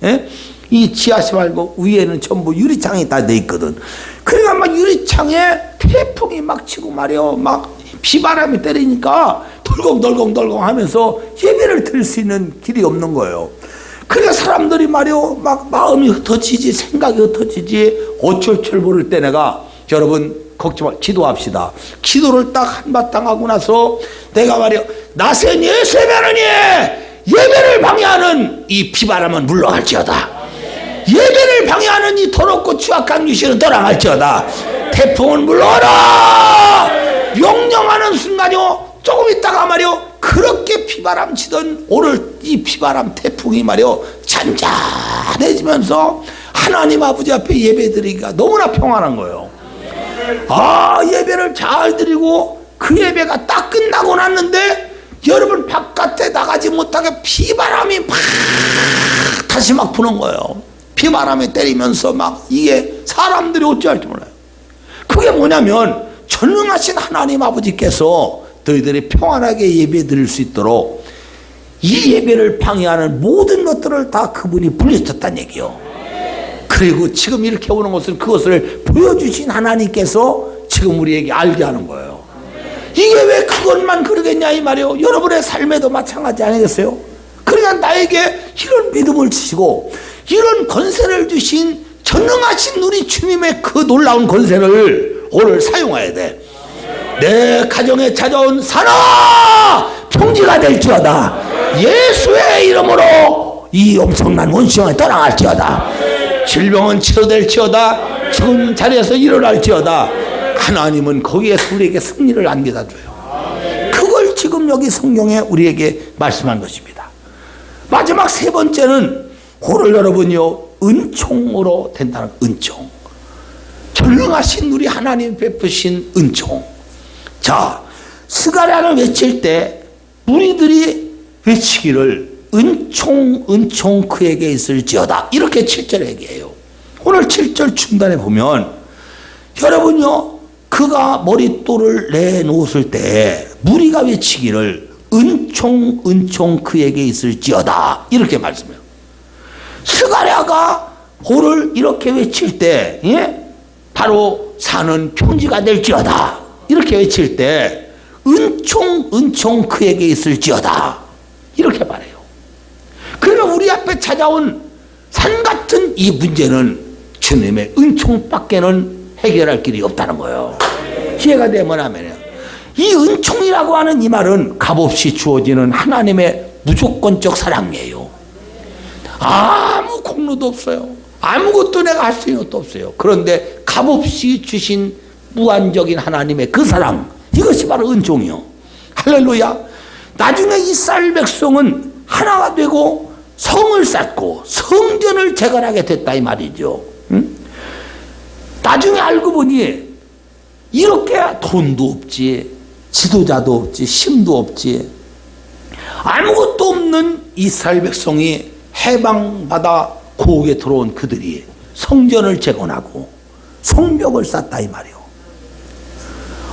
A: 이 지하실 말고 위에는 전부 유리창이 다 돼 있거든. 그러니까 막 유리창에 태풍이 막 치고 말이요 막 비바람이 때리니까 덜컹덜컹 하면서 예배를 드릴 수 있는 길이 없는 거예요. 그러니까 사람들이 말이요 막 마음이 흩어지지, 생각이 흩어지지, 어쩔 줄 모를 때 내가, 여러분 걱정 마, 기도합시다. 기도를 딱 한바탕 하고 나서 내가 말이요, 나센 예수의 하나님, 예배를 방해하는 이 비바람은 물러갈지어다. 예배를 방해하는 이 더럽고 추악한 귀신은 떠나갈지어다. 태풍은 물러가라. 명령하는 순간요, 조금 있다가 말이요 그렇게 비바람 치던 오늘 이 비바람 태풍이 말이요 잔잔해지면서 하나님 아버지 앞에 예배 드리기가 너무나 평안한 거예요. 예배를 잘 드리고 그 예배가 딱 끝나고 났는데 여러분 바깥에 나가지 못하게 비바람이 막 다시 막 부는 거예요. 비바람이 때리면서 막 이게 사람들이 어찌할지 몰라요. 그게 뭐냐면 전능하신 하나님 아버지께서 너희들이 평안하게 예배 드릴 수 있도록 이 예배를 방해하는 모든 것들을 다 그분이 분리시켰다는 얘기요. 그리고 지금 이렇게 오는 것은 그것을 보여주신 하나님께서 지금 우리에게 알게 하는 거예요. 이게 왜 그것만 그러겠냐 이 말이에요. 여러분의 삶에도 마찬가지 아니겠어요? 그러니까 나에게 이런 믿음을 주시고 이런 권세를 주신 전능하신 우리 주님의 그 놀라운 권세를 오늘 사용해야 돼. 내 가정에 찾아온 산아 평지가 될지어다. 예수의 이름으로 이 엄청난 원수형이 떠나갈지어다. 질병은 치료될지어다. 죽은 자리에서 일어날지어다. 하나님은 거기에서 우리에게 승리를 안겨다줘요. 그걸 지금 여기 성경에 우리에게 말씀한 것입니다. 마지막 세 번째는 오늘 여러분이요 은총으로 된다는 은총. 전능하신 우리 하나님 베푸신 은총. 자, 스가랴를 외칠 때 무리들이 외치기를 은총 그에게 있을지어다. 이렇게 7절에 얘기해요. 오늘 7절 중단에 보면 여러분요 그가 머릿돌을 내놓았을 때 무리가 외치기를 은총 그에게 있을지어다. 이렇게 말씀해요. 스가랴가 오늘 이렇게 외칠 때 바로 산은 평지가 될지어다. 이렇게 외칠 때 은총 그에게 있을지어다. 이렇게 말해요. 그러면 우리 앞에 찾아온 산 같은 이 문제는 주님의 은총밖에는 해결할 길이 없다는 거예요. 이해가 되면 하면요. 이 은총이라고 하는 이 말은 값없이 주어지는 하나님의 무조건적 사랑이에요. 아무 공로도 없어요. 아무것도 내가 할 수 있는 것도 없어요. 그런데 값없이 주신 무한적인 하나님의 그 사랑, 이것이 바로 은총이요. 할렐루야. 나중에 이스라엘 백성은 하나가 되고 성을 쌓고 성전을 재건하게 됐다 이 말이죠. 응? 나중에 알고 보니 이렇게 돈도 없지, 지도자도 없지, 힘도 없지, 아무것도 없는 이스라엘 백성이 해방받아 고국에 들어온 그들이 성전을 재건하고 성벽을 쌓다 이 말이요.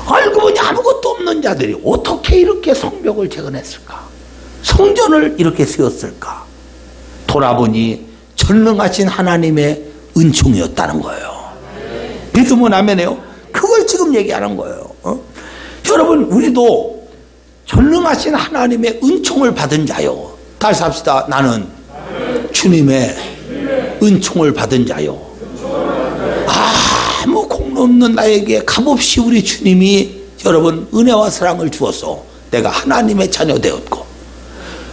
A: 알고 보니 아무것도 없는 없는 자들이 어떻게 이렇게 성벽을 재건했을까? 성전을 이렇게 세웠을까? 돌아보니 전능하신 하나님의 은총이었다는 거예요. 믿으면 아멘해요. 그걸 지금 얘기하는 거예요. 여러분, 우리도 전능하신 하나님의 은총을 받은 자요. 다시 합시다. 나는 주님의 은총을 받은 자요. 아무 공로 없는 나에게 값없이 우리 주님이 여러분 은혜와 사랑을 주어서 내가 하나님의 자녀 되었고,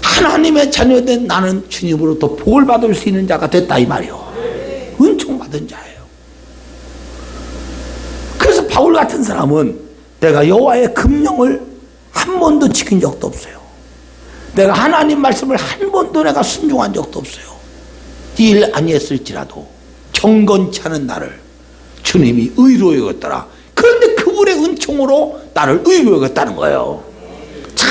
A: 하나님의 자녀된 나는 주님으로부터 복을 받을 수 있는 자가 됐다 이 말이요. 은총 받은 자예요. 그래서 바울 같은 사람은 내가 여호와의 금령을 한 번도 지킨 적도 없어요. 내가 하나님 말씀을 한 번도 내가 순종한 적도 없어요. 이 일 아니했을지라도 경건치 않은 나를 주님이 의로 여겼더라. 그런데 그분의 은총으로 나를 의로 여겼다는 거예요. 참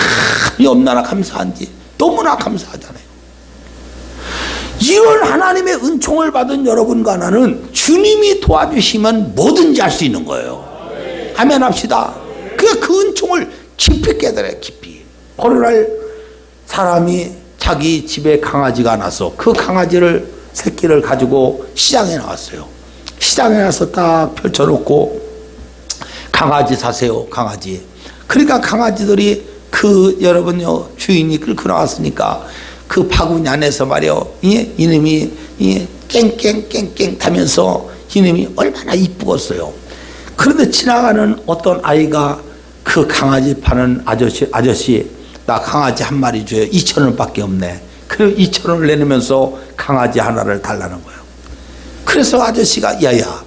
A: 너무나 감사한지, 너무나 감사하잖아요. 이런 하나님의 은총을 받은 여러분과 나는 주님이 도와주시면 뭐든지 할 수 있는 거예요. 아멘 합시다. 그 은총을 깊이 깨달아요. 깊이. 어느 날 사람이 자기 집에 강아지가 나서 그 강아지를 새끼를 가지고 시장에 나왔어요. 시장에 나서 딱 펼쳐놓고 강아지 사세요. 강아지. 그러니까 강아지들이 그 여러분요 주인이 끌고 나왔으니까 그 바구니 안에서 말이요 이놈이 깽깽깽깽 타면서 이놈이 얼마나 이쁘겠어요. 그런데 지나가는 어떤 아이가 그 강아지 파는 아저씨 나 강아지 한 마리 줘요. 2,000원밖에 없네. 그리고 2,000원을 내놓으면서 강아지 하나를 달라는 거예요. 그래서 아저씨가 야야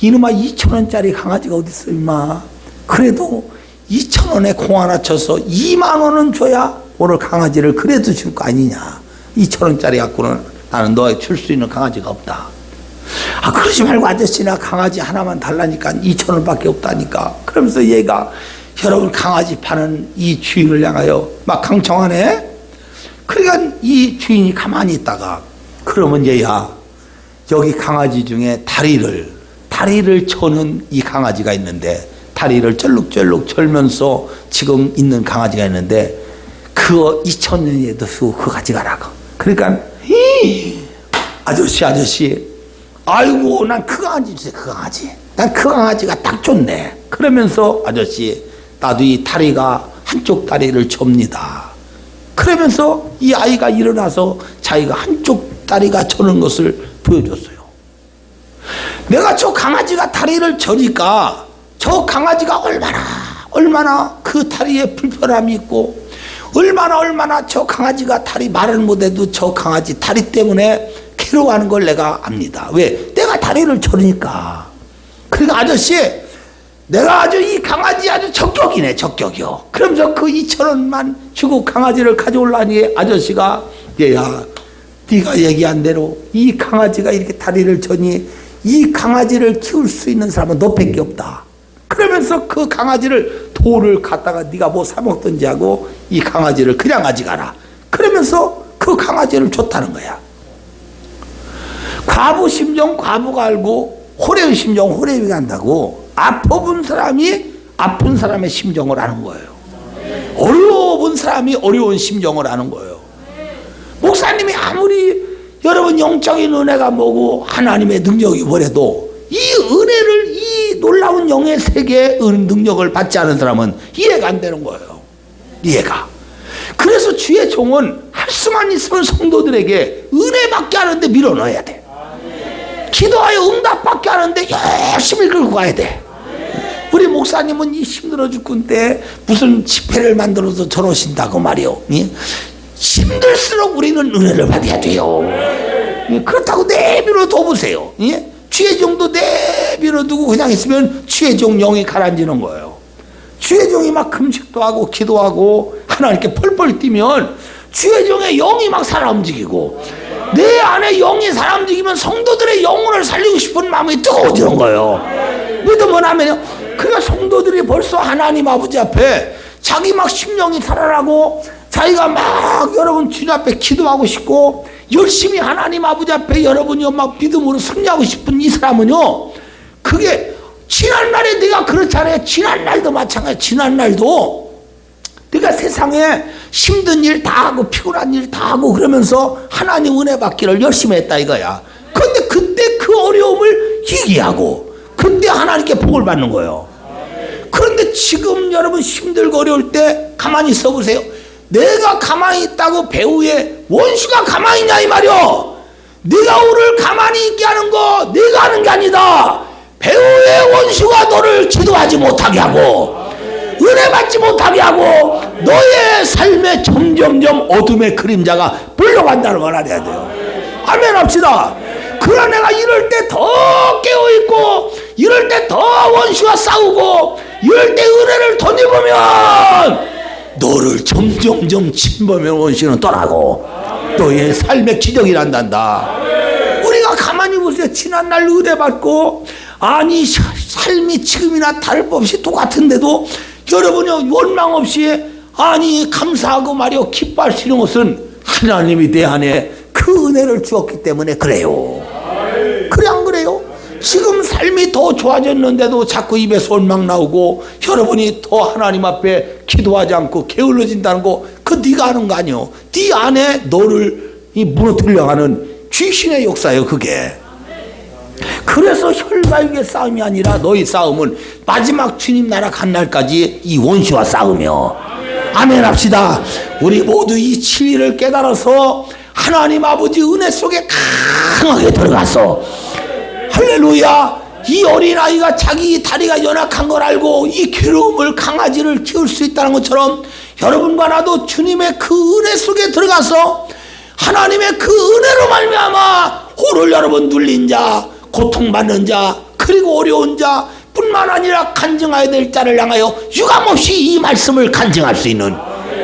A: 이놈아 2,000원짜리 강아지가 어딨어 임마. 그래도 2,000원에 공 하나 쳐서 2만 원은 줘야 오늘 강아지를 그래도 줄 거 아니냐. 2,000원짜리 갖고는 나는 너에 줄 수 있는 강아지가 없다. 아 그러지 말고 아저씨나 강아지 하나만 달라니까 2,000원밖에 없다니까. 그러면서 얘가 여러분 강아지 파는 이 주인을 향하여 막 강청하네. 그러니까 이 주인이 가만히 있다가 그러면 얘야 여기 강아지 중에 다리를 쳐는 이 강아지가 있는데 다리를 쩔룩쩔룩 절면서 지금 있는 강아지가 있는데 그거 2,000원에도 그거 가져가라고. 그러니까 아저씨 아이고 난 그 강아지 주세요. 그 강아지 난 그 강아지가 딱 좋네. 그러면서 아저씨 나도 이 다리가 한쪽 다리를 접니다. 그러면서 이 아이가 일어나서 자기가 한쪽 다리가 저는 것을 보여줬어요. 내가 저 강아지가 다리를 저니까 저 강아지가 얼마나 그 다리에 불편함이 있고 얼마나 저 강아지가 다리 말을 못해도 저 강아지 다리 때문에 괴로워하는 걸 내가 압니다. 왜? 내가 다리를 저으니까. 그러니까 아저씨 내가 아주 이 강아지 아주 적격이네 적격이요. 그러면서 그 2,000원만 주고 강아지를 가져올라니 아저씨가 얘야 네가 얘기한 대로 이 강아지가 이렇게 다리를 저니 이 강아지를 키울 수 있는 사람은 너밖에 없다. 그러면서 그 강아지를 돌을 갖다가 네가 뭐 사 먹든지 하고 이 강아지를 그냥 가져가라. 그러면서 그 강아지를 줬다는 거야. 과부 심정 과부가 알고 호래의 심정 호래비가 안다고. 아파본 사람이 아픈 사람의 심정을 아는 거예요. 어려운 사람이 어려운 심정을 아는 거예요. 목사님이 아무리 여러분 영적인 은혜가 뭐고 하나님의 능력이 뭐래도 이 은혜를 이 놀라운 영의 세계의 능력을 받지 않은 사람은 이해가 안 되는 거예요. 이해가. 그래서 주의 종은 할 수만 있으면 성도들에게 은혜 받게 하는데 밀어넣어야 돼. 기도하여 응답 받게 하는데 열심히 끌고 가야 돼. 우리 목사님은 이 힘들어 죽건데 무슨 집회를 만들어서 저러신다고 말이요. 힘들수록 우리는 은혜를 받아야 돼요. 그렇다고 내버려 둬보세요. 주의 종도 내버려 두고 그냥 있으면 주의 종 영이 가라앉는 거예요. 주의 종이 막 금식도 하고 기도하고 하나님께 펄펄 뛰면 주의 종의 영이 막 살아 움직이고 내 안에 영이 살아 움직이면 성도들의 영혼을 살리고 싶은 마음이 뜨거워지는 거예요. 믿으면 하면요. 그러니까 성도들이 벌써 하나님 아버지 앞에 자기 막 심령이 살아나고 자기가 막 여러분 주님 앞에 기도하고 싶고 열심히 하나님 아버지 앞에 여러분이 막 믿음으로 승리하고 싶은 이 사람은요. 그게 지난날에 내가 그렇잖아요. 지난날도 마찬가지. 지난날도 그러니까 세상에 힘든 일 다 하고 피곤한 일 다 하고 그러면서 하나님 은혜 받기를 열심히 했다 이거야. 그런데 그때 그 어려움을 이기하고 그때 하나님께 복을 받는 거예요. 그런데 지금 여러분 힘들고 어려울 때 가만히 있어 보세요. 내가 가만히 있다고 배후에 원수가 가만히 있냐 이 말이요. 네가 오늘 가만히 있게 하는 거 네가 하는 게 아니다. 배후의 원수가 너를 기도하지 못하게 하고 은혜 받지 못하게 하고 너의 삶에 점점점 어둠의 그림자가 불러간다는 걸 알아야 돼요. 아멘 합시다. 그러나 내가 이럴 때 더 깨어있고 이럴 때 더 원수와 싸우고 이럴 때 은혜를 더 입으면 너를 점점점 침범하는 원수는 떠나고 너의 삶의 기적이 난단다. 우리가 가만히 보세요. 지난날 은혜 받고 아니 삶이 지금이나 다를 법 없이 똑같은데도 여러분이 원망 없이 아니 감사하고 말이요 기뻐할 수 있는 것은 하나님이 내 안에 그 은혜를 주었기 때문에 그래요. 그래 안 그래요? 지금 삶이 더 좋아졌는데도 자꾸 입에서 원망 나오고 여러분이 더 하나님 앞에 기도하지 않고 게을러진다는 거 그 네가 하는 거 아니요. 네 안에 너를 무너뜨리려 하는 귀신의 역사예요 그게. 그래서 혈과육의 싸움이 아니라 너희 싸움은 마지막 주님 나라 간 날까지 이 원수와 싸우며 아멘 합시다. 우리 모두 이 진리를 깨달아서 하나님 아버지 은혜 속에 강하게 들어가서 할렐루야. 이 어린아이가 자기 다리가 연약한 걸 알고 이 괴로움을 강아지를 키울 수 있다는 것처럼 여러분과 나도 주님의 그 은혜 속에 들어가서 하나님의 그 은혜로 말미암아 오늘 여러분 눌린 자 고통받는 자 그리고 어려운 자 뿐만 아니라 간증해야 될 자를 향하여 유감없이 이 말씀을 간증할 수 있는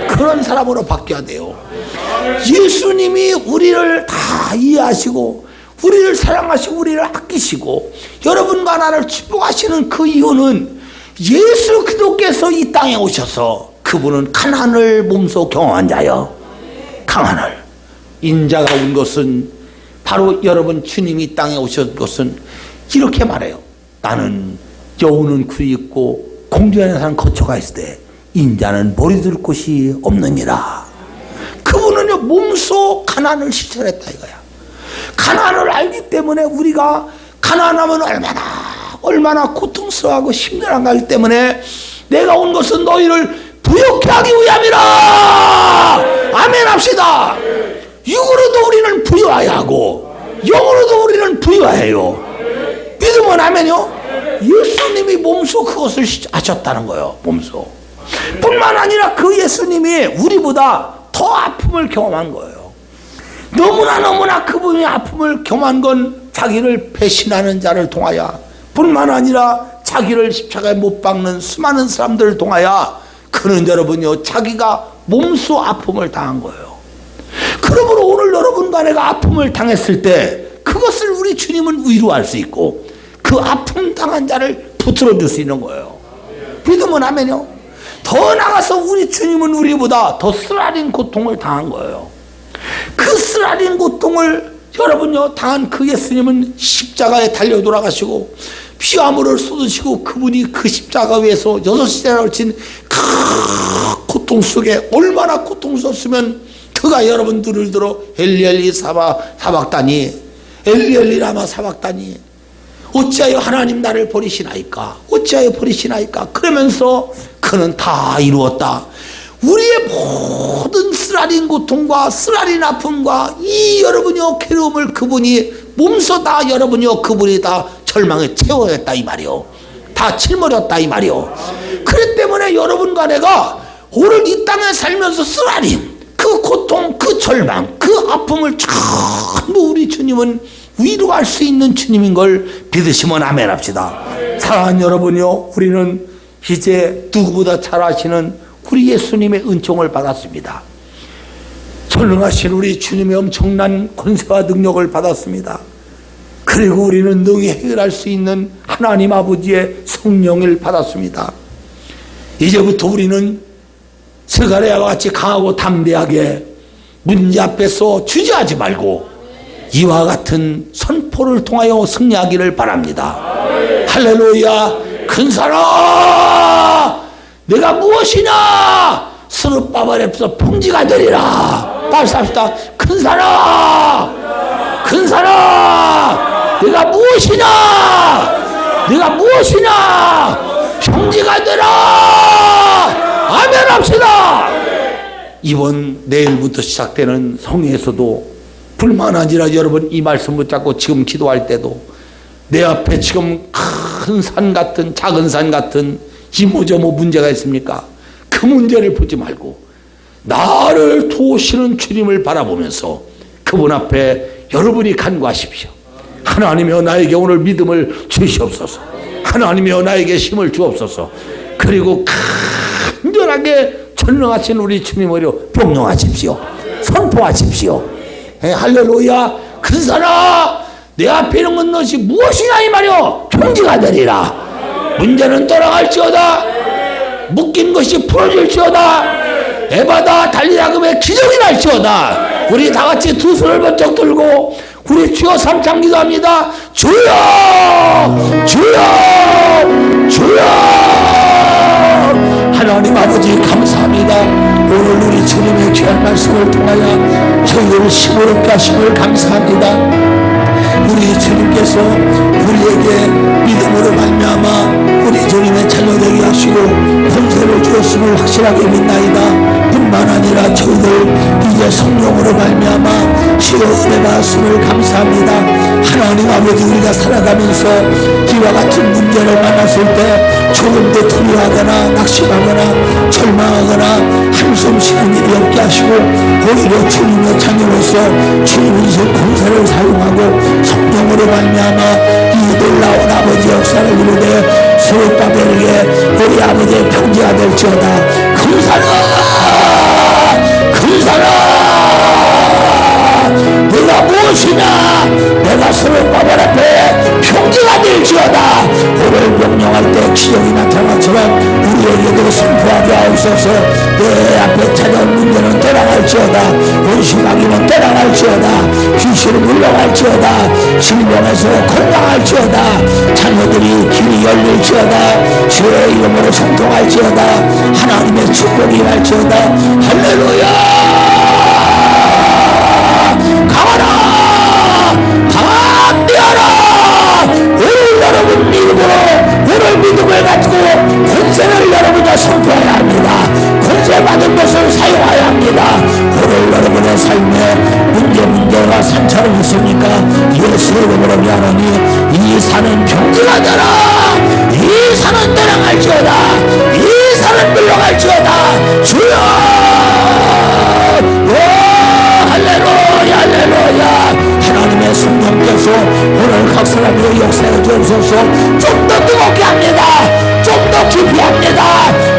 A: 그런 사람으로 바뀌어야 돼요. 예수님이 우리를 다 이해하시고 우리를 사랑하시고 우리를 아끼시고 여러분과 나를 축복하시는 그 이유는 예수 그리스도께서 이 땅에 오셔서 그분은 가난을 몸소 경험한 자요. 강한을 인자가 온 것은 바로 여러분 주님이 이 땅에 오신 것은 이렇게 말해요. 나는 여우는 굴이 있고 공중에 사는 거처가 있을 때 인자는 머리 둘 곳이 없느니라. 그분은요 몸소 가난을 실천했다 이거야. 가난을 알기 때문에 우리가 가난하면 얼마나 고통스러워하고 힘들어한가 하기 때문에 내가 온 것은 너희를 부욕케 하기 위함이라. 아멘 합시다. 육으로도 우리는 부유해야 하고 영으로도 우리는 부유해요. 믿으면 아멘요. 예수님이 몸소 그것을 하셨다는 거예요. 몸소. 뿐만 아니라 그 예수님이 우리보다 더 아픔을 경험한 거예요. 너무나 그분이 아픔을 경험한 건 자기를 배신하는 자를 통하여 뿐만 아니라 자기를 십자가에 못 박는 수많은 사람들을 통하여 그는 여러분이요 자기가 몸소 아픔을 당한 거예요. 그러므로 오늘 여러분과 내가 아픔을 당했을 때 그것을 우리 주님은 위로할 수 있고 그 아픔 당한 자를 붙들어 줄 수 있는 거예요. 믿으면 아멘요. 더 나가서 우리 주님은 우리보다 더 쓰라린 고통을 당한 거예요. 그 쓰라린 고통을 여러분요 당한 그 예수님은 십자가에 달려 돌아가시고 피와 물을 쏟으시고 그분이 그 십자가 위에서 6시간을 걸친 그 고통 속에 얼마나 고통스럽으면 그가 여러분들을 들어 엘리엘리 사박다니 엘리엘리 라마 사박다니 어찌하여 하나님 나를 버리시나이까 어찌하여 버리시나이까 그러면서 그는 다 이루었다. 우리의 모든 쓰라린 고통과 쓰라린 아픔과 이 여러분이요 괴로움을 그분이 몸소 다 여러분이요 그분이 다 절망에 채워냈다 이 말이요. 다 짊어졌다 이 말이요. 그렇기 때문에 여러분과 내가 오늘 이 땅에 살면서 쓰라림 그 고통 그 절망 그 아픔을 전부 우리 주님은 위로할 수 있는 주님인 걸 믿으시면 아멘 합시다. 사랑하는 여러분이요 우리는 이제 누구보다 잘 아시는 우리 예수님의 은총을 받았습니다. 전능하신 우리 주님의 엄청난 권세와 능력을 받았습니다. 그리고 우리는 능히 해결할 수 있는 하나님 아버지의 성령을 받았습니다. 이제부터 우리는 스가랴와 같이 강하고 담대하게 문제 앞에서 주저하지 말고 이와 같은 선포를 통하여 승리하기를 바랍니다. 할렐루야. 큰 사람 내가 무엇이냐 스룹바벨에서 평지가 되리라. 다시 합시다. 큰 산아, 큰 산아, 네가 무엇이냐, 네가 무엇이냐, 평지가 되라. 아멘 합시다. 이번 내일부터 시작되는 성회에서도 불만하지라 여러분, 이 말씀 붙잡고 지금 기도할 때도 내 앞에 지금 큰 산 같은, 작은 산 같은 이모저모 문제가 있습니까? 그 문제를 보지 말고 나를 도우시는 주님을 바라보면서 그분 앞에 여러분이 간구하십시오. 하나님이여 나에게 오늘 믿음을 주시옵소서. 하나님이여 나에게 힘을 주옵소서. 그리고 간절하게 전능하신 우리 주님으로 명령하십시오. 선포하십시오. 할렐루야. 큰 산아, 내 앞에 있는 건 너시 무엇이냐 이 말이여, 평지가 되리라. 문제는 떠나갈지어다. 묶인 것이 풀어질지어다. 에바다 달리라금의 기적이 날지어다. 우리 다 같이 두 손을 번쩍 들고 우리 주여 삼창 기도합니다. 주여, 주여, 주여. 하나님 아버지 감사합니다. 오늘 우리 주님의 귀한 말씀을 통하여 저희를 힘으롭게 하심을 감사합니다. 우리 주님께서 우리에게 믿음으로 말미암아 우리 주님의 자녀되게 하시고 권세를 주었음을 확실하게 믿나이다. 뿐만 아니라 저희들 이제 성령으로 말미암아 치료를 받았음을 감사합니다. 하나님 아버지, 우리가 살아가면서 이와 같은 문제를 만났을 때 조금도 두려워하거나 낙심하거나 절망하거나 한숨 쉬는 일이 없게 하시고 오히려 주님의 자녀로서 주님의 권세를 사용하고 성령으로 말미암아 이 놀라운 아버지 역사를 이루되 스룹바벨에게 우리 아버지의 평지가 될지어다. 큰 산아, 큰 산아, 네가 무엇이냐, 내가 스룹바벨 앞에 평지가 될지어다. 오늘 명령할 때 기적이 나타난 것처럼 우리에게도 선포하게 하옵소서. 내 앞에 찾아온 문제는 떠나갈지어다. 원수마귀는 떠나갈지어다. 귀신은 물러갈지어다. 질병에서 건강할지어다. 자녀들이 길이 열릴지어다. 주의 이름으로 성통할지어다. 하나님의 축복이 날지어다. 할렐루야. 강하라, 강대하라. 오늘 여러분 믿음으로, 오늘 믿음을 가지고 권세를 여러분이 선포해야 합니다. 권세 받은 것을 사용해야 합니다. 오늘 여러분의 삶에 문제가 산처럼 있습니까? 예수 이름으로 미안하니 이 산은 평지가 되라. 이 산은 떠나갈지어다. 이 산은 물러갈지어다. 주여, 할렐루야, 할렐루야. 하나님의 성령께서 오늘 각 사람의 역사에 주옵소서. 좀 더 뜨겁게 합니다. 좀 더 깊이 합니다.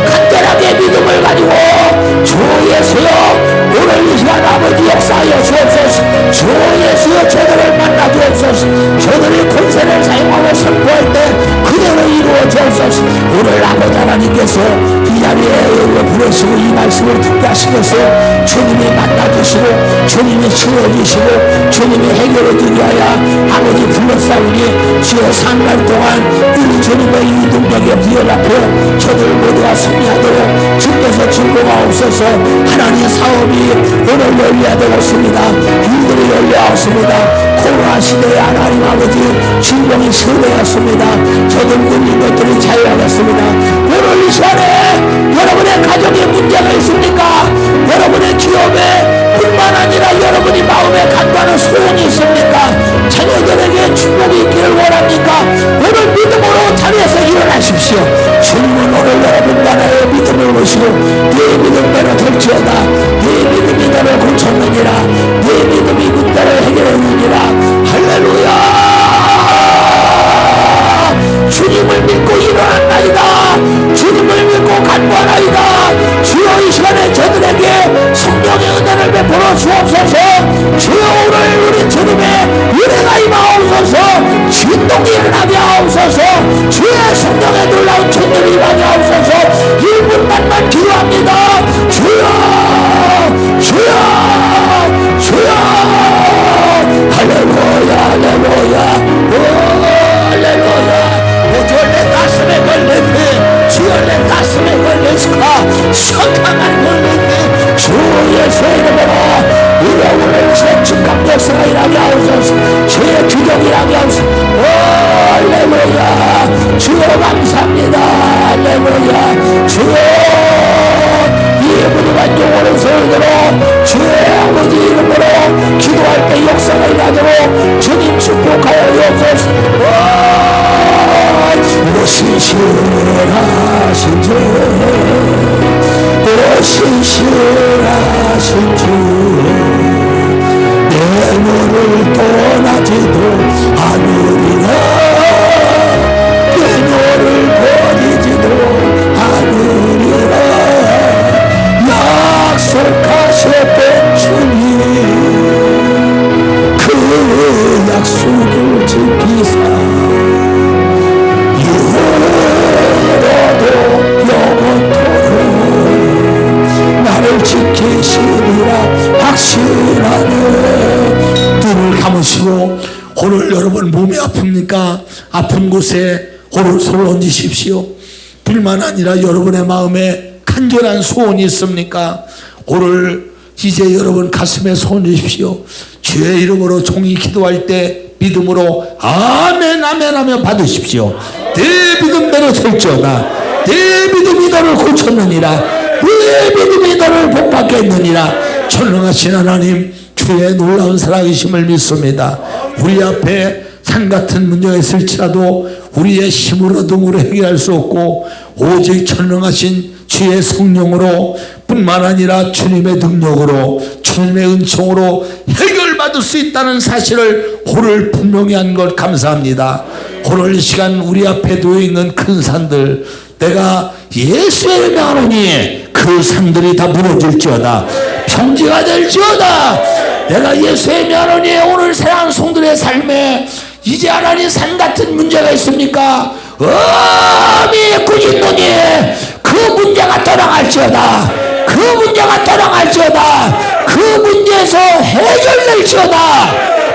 A: 간절하게 믿음을 가지고 주 예수여, 오늘 이 시간 아버지 역사하여 주옵소서. 주 예수여, 저들을 만나 주옵소서. 저들이 권세를 사용하고 선포할 때 그대로 이루어 주옵소서. 오늘 아버지 하나님께서 이 자리에 부르시고 이 말씀을 듣게 하시면서 주님이 만나주시고 주님이 치료해주시고 주님이 해결해주기 위하여 아버지 불러싸우니 주여 산날 동안 우리 주님의 이 능력에 부여잡혀 저들 모두가 승리하도록 주께서 즐거워하옵소서. 하나님 사업이 오늘 열려야 되겠습니다. 일들이 열려왔습니다. 코로나 시대에 하나님 아버지 질병이 시험되었습니다. 저들 물린 것들이 자유하겠습니다. 오늘 이 시간에 여러분의 가정에 문제가 있습니까? 여러분의 기업에 뿐만 아니라 여러분이 마음에 간과하는 소원이 있습니까? 자녀들에게 축복이 있기를 원합니까? 오늘 믿음으로 자리에서 일어나십시오. 주님은 오늘 여러분 나라의 믿음을 보시고 네 믿음대로 될지어다. 네 믿음이 너를 고쳤느니라. 네 믿음이 문제를 해결했느니라. 할렐루야. 주님을 믿고 일어났나이다. 주님을 믿고 간구하나이다. 주여, 이 시간에 저들에게 성령의 은혜를 베풀어 주옵소서. 주여, 오늘 우리 주님의 은혜가 임하옵소서. 진동이 일어나게 하옵소서. 주의 성령의 놀라운 천들이 임하게 하옵소서. 1분만만 기도합니다. 주여, 주여, 주여. 할렐루야, 할렐루야. 오, 할렐루야. 주여 내 가슴에 걸리네. 주여 내 가슴에 걸리시카. 석강한 걸
B: 기도할 때 역사가 일어나도록 주님 축복하여 주옵소서. 신실하신 주, 신실하신 주, 내 너를 떠나지도 않으리라. 내 너를 버리지도 않으리라. 약속하셨던 주님, 그 약속을 지키사 영원토록 나를 지키시리라 확신하네. 눈을 감으시고 오늘 여러분 몸이 아픕니까? 아픈 곳에 오늘 손을 얹으십시오. 뿐만 아니라 여러분의 마음에 간절한 소원이 있습니까? 오늘 이제 여러분 가슴에 손 얹으십시오. 주의 이름으로 종이 기도할 때 믿음으로 아멘 아멘 하며 받으십시오. 내 믿음대로 될지어다. 내 믿음이 너를 고쳤느니라. 내 믿음이 너를 복받겠느니라. 전능하신 하나님, 주의 놀라운 살아계심을 믿습니다. 우리 앞에 산같은 문제가 있을지라도 우리의 힘으로 등으로 해결할 수 없고 오직 전능하신 주의 성령으로 뿐만 아니라 주님의 능력으로 주님의 은총으로 해결받을 수 있다는 사실을 오늘 분명히 한 것 감사합니다. 오늘 이 시간 우리 앞에 놓여있는 큰 산들, 내가 예수의 명하노니 그 산들이 다 무너질지어다. 평지가 될지어다. 내가 예수의 명하노니 오늘 세상 성들의 삶에 이제 하나님 산같은 문제가 있습니까? 어미 꾸짖노니 그 문제가 떠나갈지어다. 그 문제가 떠나갈지어다. 그 문제에서 해결될지어다.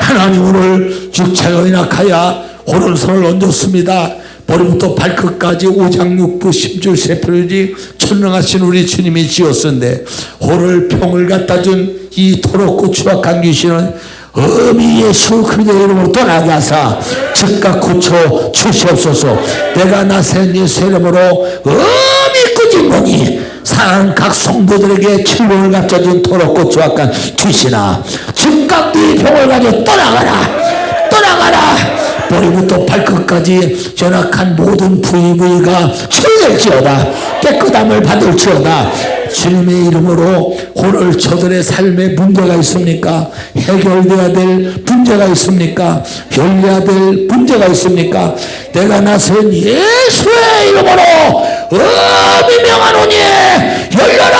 B: 하나님 오늘 육체가 연약하여 오른손을 얹었습니다. 머리부터 발끝까지 5장 6부 10줄 세표를 천능하신 우리 주님이 지었는데 오늘 병을 갖다준 이 더럽고 추악한 귀신은 어미 예수 그리스도의 이름으로 떠나게 하사 즉각 고쳐 주시옵소서. 내가 나센 예수 이름으로 어미 꾸짖노니 사랑하는 각 성도들에게 질병을 갖춰준 더럽고 추악한 귀신아, 즉각 네 병을 가지고 떠나가라. 머리부터 발끝까지 연약한 모든 부위가 치유될지어다. 깨끗함을 받을지어다. 주님의 이름으로 오늘 저들의 삶에 문제가 있습니까? 해결돼야 될 문제가 있습니까? 열려야 될 문제가 있습니까? 내가 나선 예수의 이름으로 명하노니 열려라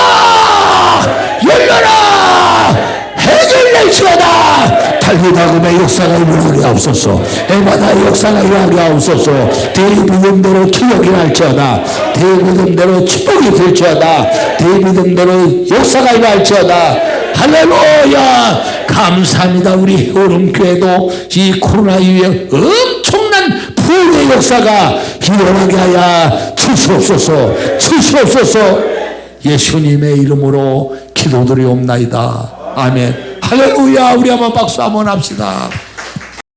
B: 해결될지어다. 달리다금의 역사가 일어나게 하옵소서. 에바다의 역사가 일어나게 하옵소서. 내 믿음대로 기억이 날지어다. 내 믿음대로 축복이 될지어다. 내 믿음대로 역사가 일어날지어다. 할렐루야. 감사합니다. 우리 흐름교회도 이 코로나 이후에 엄청난 부흥의 역사가 일어나게 하여 주시옵소서. 예수님의 이름으로 기도드리옵나이다. 아멘. 할렐루야. 우리 한번 박수 한번 합시다.